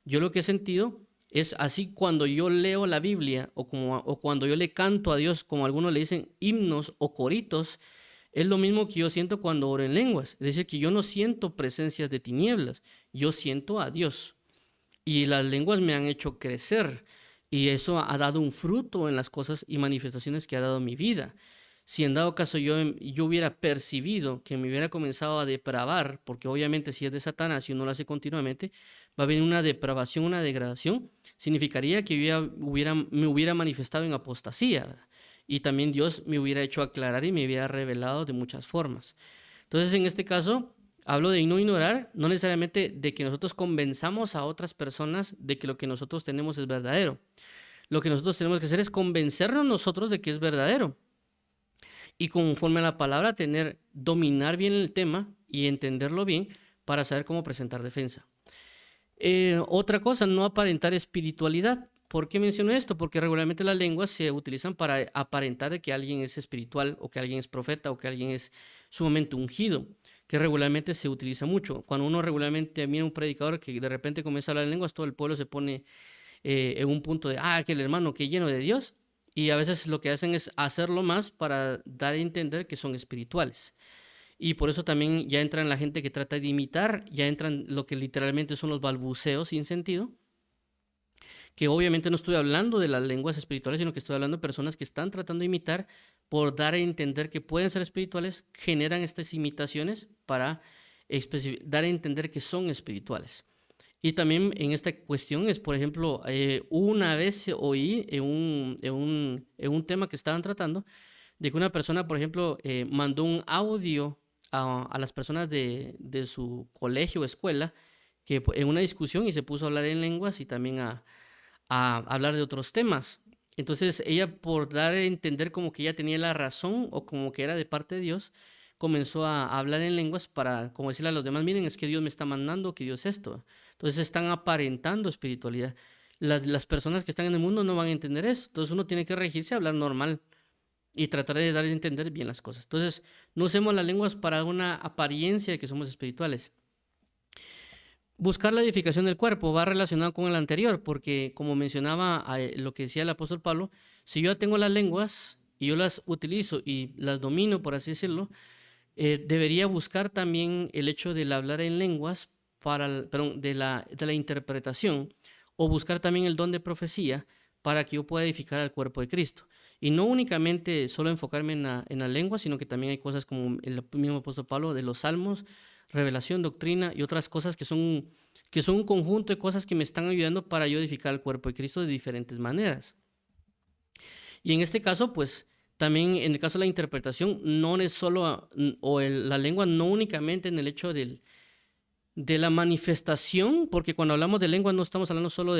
Yo lo que he sentido es así cuando yo leo la Biblia o cuando yo le canto a Dios, como algunos le dicen himnos o coritos, es lo mismo que yo siento cuando oro en lenguas. Es decir, que yo no siento presencias de tinieblas, yo siento a Dios. Y las lenguas me han hecho crecer y eso ha dado un fruto en las cosas y manifestaciones que ha dado mi vida. Si en dado caso yo hubiera percibido que me hubiera comenzado a depravar, porque obviamente si es de Satanás y uno lo hace continuamente, va a venir una depravación, una degradación, significaría que yo me hubiera manifestado en apostasía, ¿verdad? Y también Dios me hubiera hecho aclarar y me hubiera revelado de muchas formas. Entonces, en este caso, hablo de no ignorar, no necesariamente de que nosotros convenzamos a otras personas de que lo que nosotros tenemos es verdadero. Lo que nosotros tenemos que hacer es convencernos nosotros de que es verdadero. Y conforme a la palabra, dominar bien el tema y entenderlo bien para saber cómo presentar defensa. Otra cosa, no aparentar espiritualidad. ¿Por qué menciono esto? Porque regularmente las lenguas se utilizan para aparentar de que alguien es espiritual o que alguien es profeta o que alguien es sumamente ungido, que regularmente se utiliza mucho. Cuando uno regularmente mira a un predicador que de repente comienza a hablar en lenguas, todo el pueblo se pone en un punto de, que el hermano que lleno de Dios, y a veces lo que hacen es hacerlo más para dar a entender que son espirituales. Y por eso también ya entran la gente que trata de imitar, ya entran lo que literalmente son los balbuceos sin sentido, que obviamente no estoy hablando de las lenguas espirituales, sino que estoy hablando de personas que están tratando de imitar por dar a entender que pueden ser espirituales, generan estas imitaciones para dar a entender que son espirituales. Y también en esta cuestión es, por ejemplo, una vez oí en un tema que estaban tratando, de que una persona, por ejemplo, mandó un audio a las personas de su colegio o escuela, que en una discusión y se puso a hablar en lenguas y también a hablar de otros temas. Entonces ella, por dar a entender como que ella tenía la razón o como que era de parte de Dios, comenzó a hablar en lenguas para como decirle a los demás, miren, es que Dios me está mandando, que Dios esto. Entonces están aparentando espiritualidad. Las personas que están en el mundo no van a entender eso. Entonces uno tiene que regirse a hablar normal y tratar de dar a entender bien las cosas. Entonces no usemos las lenguas para una apariencia de que somos espirituales. Buscar la edificación del cuerpo va relacionado con el anterior, porque como mencionaba lo que decía el apóstol Pablo, si yo tengo las lenguas y yo las utilizo y las domino, por así decirlo, debería buscar también el hecho del hablar en lenguas, de la interpretación, o buscar también el don de profecía para que yo pueda edificar al cuerpo de Cristo. Y no únicamente solo enfocarme en la lengua, sino que también hay cosas como el mismo apóstol Pablo de los salmos, revelación, doctrina y otras cosas que son un conjunto de cosas que me están ayudando para yo edificar el cuerpo de Cristo de diferentes maneras. Y en este caso, pues, también en el caso de la interpretación, no es solo, la lengua no únicamente en el hecho de la manifestación, porque cuando hablamos de lengua no estamos hablando solo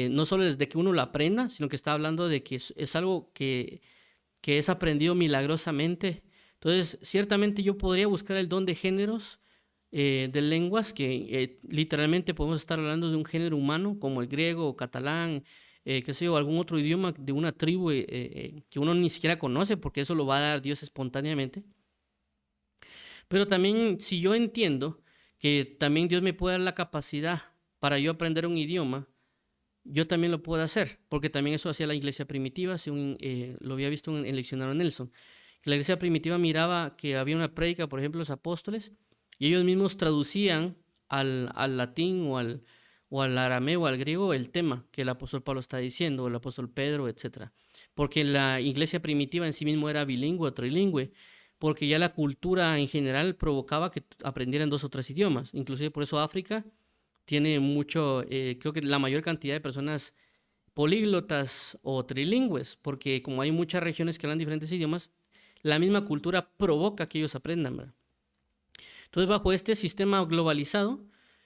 no solo desde que uno la aprenda, sino que está hablando de que es algo que es aprendido milagrosamente. Entonces, ciertamente yo podría buscar el don de géneros de lenguas, que literalmente podemos estar hablando de un género humano, como el griego o catalán, qué sé yo, algún otro idioma de una tribu que uno ni siquiera conoce, porque eso lo va a dar Dios espontáneamente. Pero también, si yo entiendo que también Dios me puede dar la capacidad para yo aprender un idioma, yo también lo puedo hacer, porque también eso hacía la iglesia primitiva, según lo había visto en el leccionario Nelson, que la iglesia primitiva miraba que había una prédica, por ejemplo, los apóstoles, y ellos mismos traducían al latín o o al arameo o al griego el tema que el apóstol Pablo está diciendo, o el apóstol Pedro, etcétera. Porque la iglesia primitiva en sí mismo era bilingüe o trilingüe, porque ya la cultura en general provocaba que aprendieran 2 o 3 idiomas. Inclusive por eso África tiene mucho, creo que la mayor cantidad de personas políglotas o trilingües, porque como hay muchas regiones que hablan diferentes idiomas, la misma cultura provoca que ellos aprendan, ¿verdad? Entonces, bajo este sistema globalizado,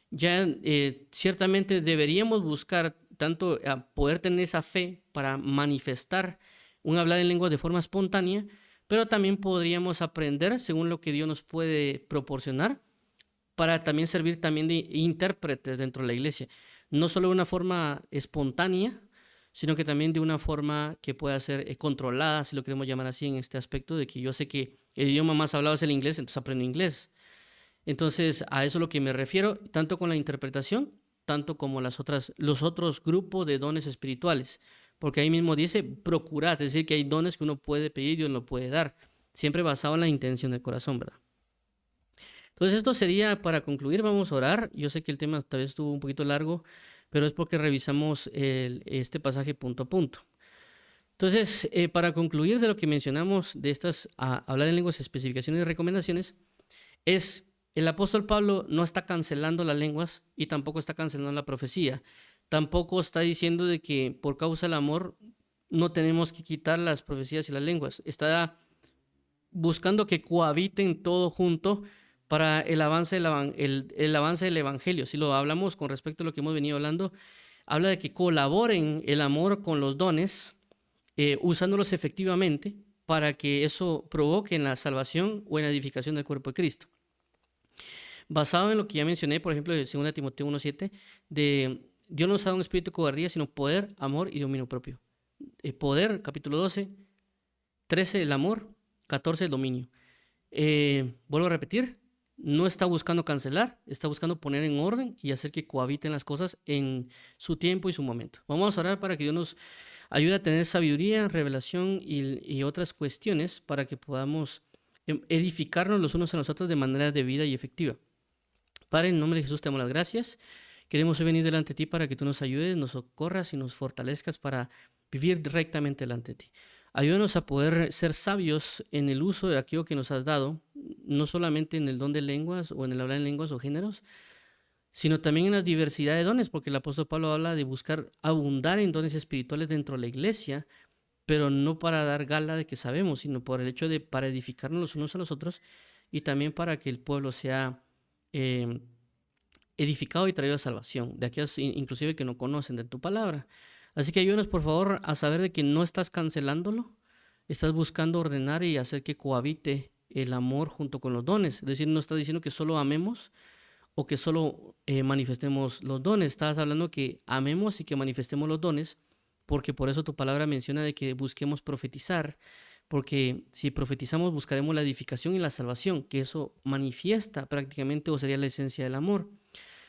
ya ciertamente deberíamos buscar tanto poder tener esa fe para manifestar un hablar en lenguas de forma espontánea, pero también podríamos aprender según lo que Dios nos puede proporcionar para también servir también de intérpretes dentro de la iglesia. No solo de una forma espontánea, sino que también de una forma que pueda ser controlada, si lo queremos llamar así, en este aspecto de que yo sé que el idioma más hablado es el inglés, entonces aprendo inglés. Entonces, a eso es lo que me refiero, tanto con la interpretación, tanto como los otros grupos de dones espirituales. Porque ahí mismo dice, procurad, es decir, que hay dones que uno puede pedir y Dios lo puede dar, siempre basado en la intención del corazón, ¿verdad? Entonces, esto sería para concluir, vamos a orar. Yo sé que el tema tal vez estuvo un poquito largo, pero es porque revisamos este pasaje punto a punto. Entonces, para concluir de lo que mencionamos de estas, hablar en lenguas, especificaciones y recomendaciones, es el apóstol Pablo no está cancelando las lenguas y tampoco está cancelando la profecía. Tampoco está diciendo de que por causa del amor no tenemos que quitar las profecías y las lenguas. Está buscando que cohabiten todo junto para el avance del evangelio. Si lo hablamos con respecto a lo que hemos venido hablando, habla de que colaboren el amor con los dones, usándolos efectivamente para que eso provoque en la salvación o en la edificación del cuerpo de Cristo. Basado en lo que ya mencioné, por ejemplo, de 2 Timoteo 1:7, de Dios no nos ha dado un espíritu de cobardía, sino poder, amor y dominio propio. Poder, capítulo 12, 13, el amor, 14, el dominio. Vuelvo a repetir, no está buscando cancelar, está buscando poner en orden y hacer que cohabiten las cosas en su tiempo y su momento. Vamos a orar para que Dios nos ayude a tener sabiduría, revelación y otras cuestiones para que podamos edificarnos los unos a los otros de manera debida y efectiva. Padre, en nombre de Jesús te damos las gracias. Queremos hoy venir delante de ti para que tú nos ayudes, nos socorras y nos fortalezcas para vivir rectamente delante de ti. Ayúdanos a poder ser sabios en el uso de aquello que nos has dado, no solamente en el don de lenguas o en el hablar en lenguas o géneros, sino también en la diversidad de dones, porque el apóstol Pablo habla de buscar abundar en dones espirituales dentro de la iglesia, pero no para dar gala de que sabemos, sino por el hecho de para edificarnos los unos a los otros y también para que el pueblo sea edificado y traído a salvación, de aquellos inclusive que no conocen de tu palabra. Así que ayúdanos por favor a saber de que no estás cancelándolo, estás buscando ordenar y hacer que cohabite el amor junto con los dones. Es decir, no estás diciendo que solo amemos o que solo manifestemos los dones. Estás hablando que amemos y que manifestemos los dones, porque por eso tu palabra menciona de que busquemos profetizar, porque si profetizamos buscaremos la edificación y la salvación, que eso manifiesta prácticamente o sería la esencia del amor.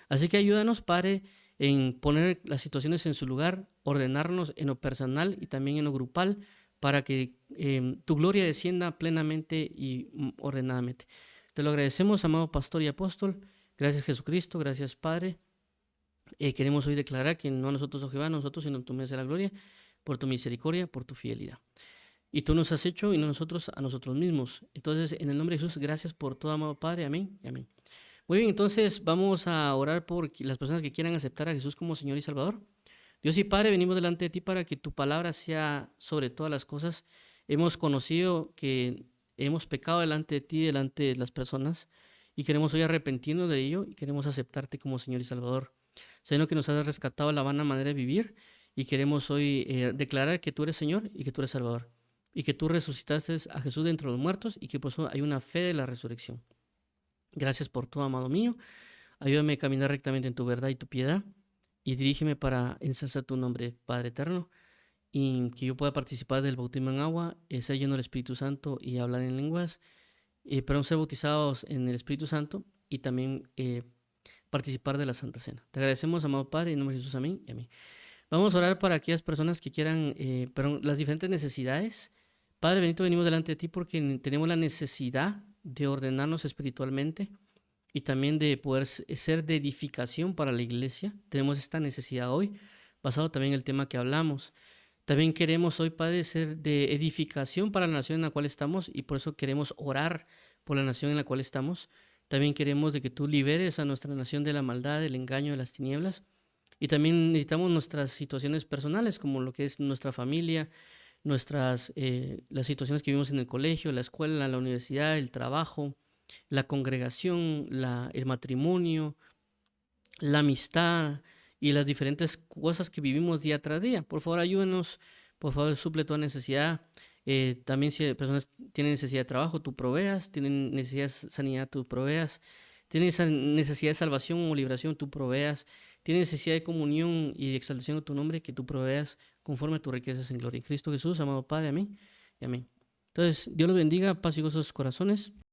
Así que ayúdanos, Padre, en poner las situaciones en su lugar, ordenarnos en lo personal y también en lo grupal, para que tu gloria descienda plenamente y ordenadamente. Te lo agradecemos, amado pastor y apóstol. Gracias, Jesucristo. Gracias, Padre. Queremos hoy declarar que no a nosotros, oh Jehová, nosotros, sino tú mereces la gloria, por tu misericordia, por tu fidelidad. Y tú nos has hecho y no nosotros a nosotros mismos. Entonces, en el nombre de Jesús, gracias por todo, amado Padre. Amén y amén. Muy bien, entonces vamos a orar por las personas que quieran aceptar a Jesús como Señor y Salvador. Dios y Padre, venimos delante de ti para que tu palabra sea sobre todas las cosas. Hemos conocido que hemos pecado delante de ti, delante de las personas, y queremos hoy arrepentirnos de ello y queremos aceptarte como Señor y Salvador. Sabiendo que nos has rescatado la vana manera de vivir y queremos hoy declarar que tú eres Señor y que tú eres Salvador y que tú resucitaste a Jesús de entre los muertos y que por eso hay una fe de la resurrección. Gracias por todo, amado mío. Ayúdame a caminar rectamente en tu verdad y tu piedad y dirígeme para ensalzar tu nombre, Padre eterno, y que yo pueda participar del bautismo en agua, ser lleno del Espíritu Santo y hablar en lenguas, pero ser bautizados en el Espíritu Santo y también participar de la Santa Cena. Te agradecemos, amado Padre, en nombre de Jesús, amén y amén. Vamos a orar para aquellas personas que quieran, las diferentes necesidades. Padre bendito, venimos delante de ti porque tenemos la necesidad de ordenarnos espiritualmente y también de poder ser de edificación para la iglesia. Tenemos esta necesidad hoy, basado también en el tema que hablamos. También queremos hoy, Padre, ser de edificación para la nación en la cual estamos y por eso queremos orar por la nación en la cual estamos. También queremos de que tú liberes a nuestra nación de la maldad, del engaño, de las tinieblas. Y también necesitamos nuestras situaciones personales, como lo que es nuestra familia, las situaciones que vivimos en el colegio, la escuela, la universidad, el trabajo, la congregación, el matrimonio, la amistad y las diferentes cosas que vivimos día tras día. Por favor, ayúdenos, por favor, suple toda necesidad. También si personas tienen necesidad de trabajo, tú proveas, tienen necesidad de sanidad, tú proveas, tienen esa necesidad de salvación o liberación, tú proveas, tienen necesidad de comunión y de exaltación a tu nombre, que tú proveas conforme a tus riquezas en gloria. En Cristo Jesús, amado Padre, amén y amén. Entonces, Dios los bendiga, paz y gozo a sus corazones.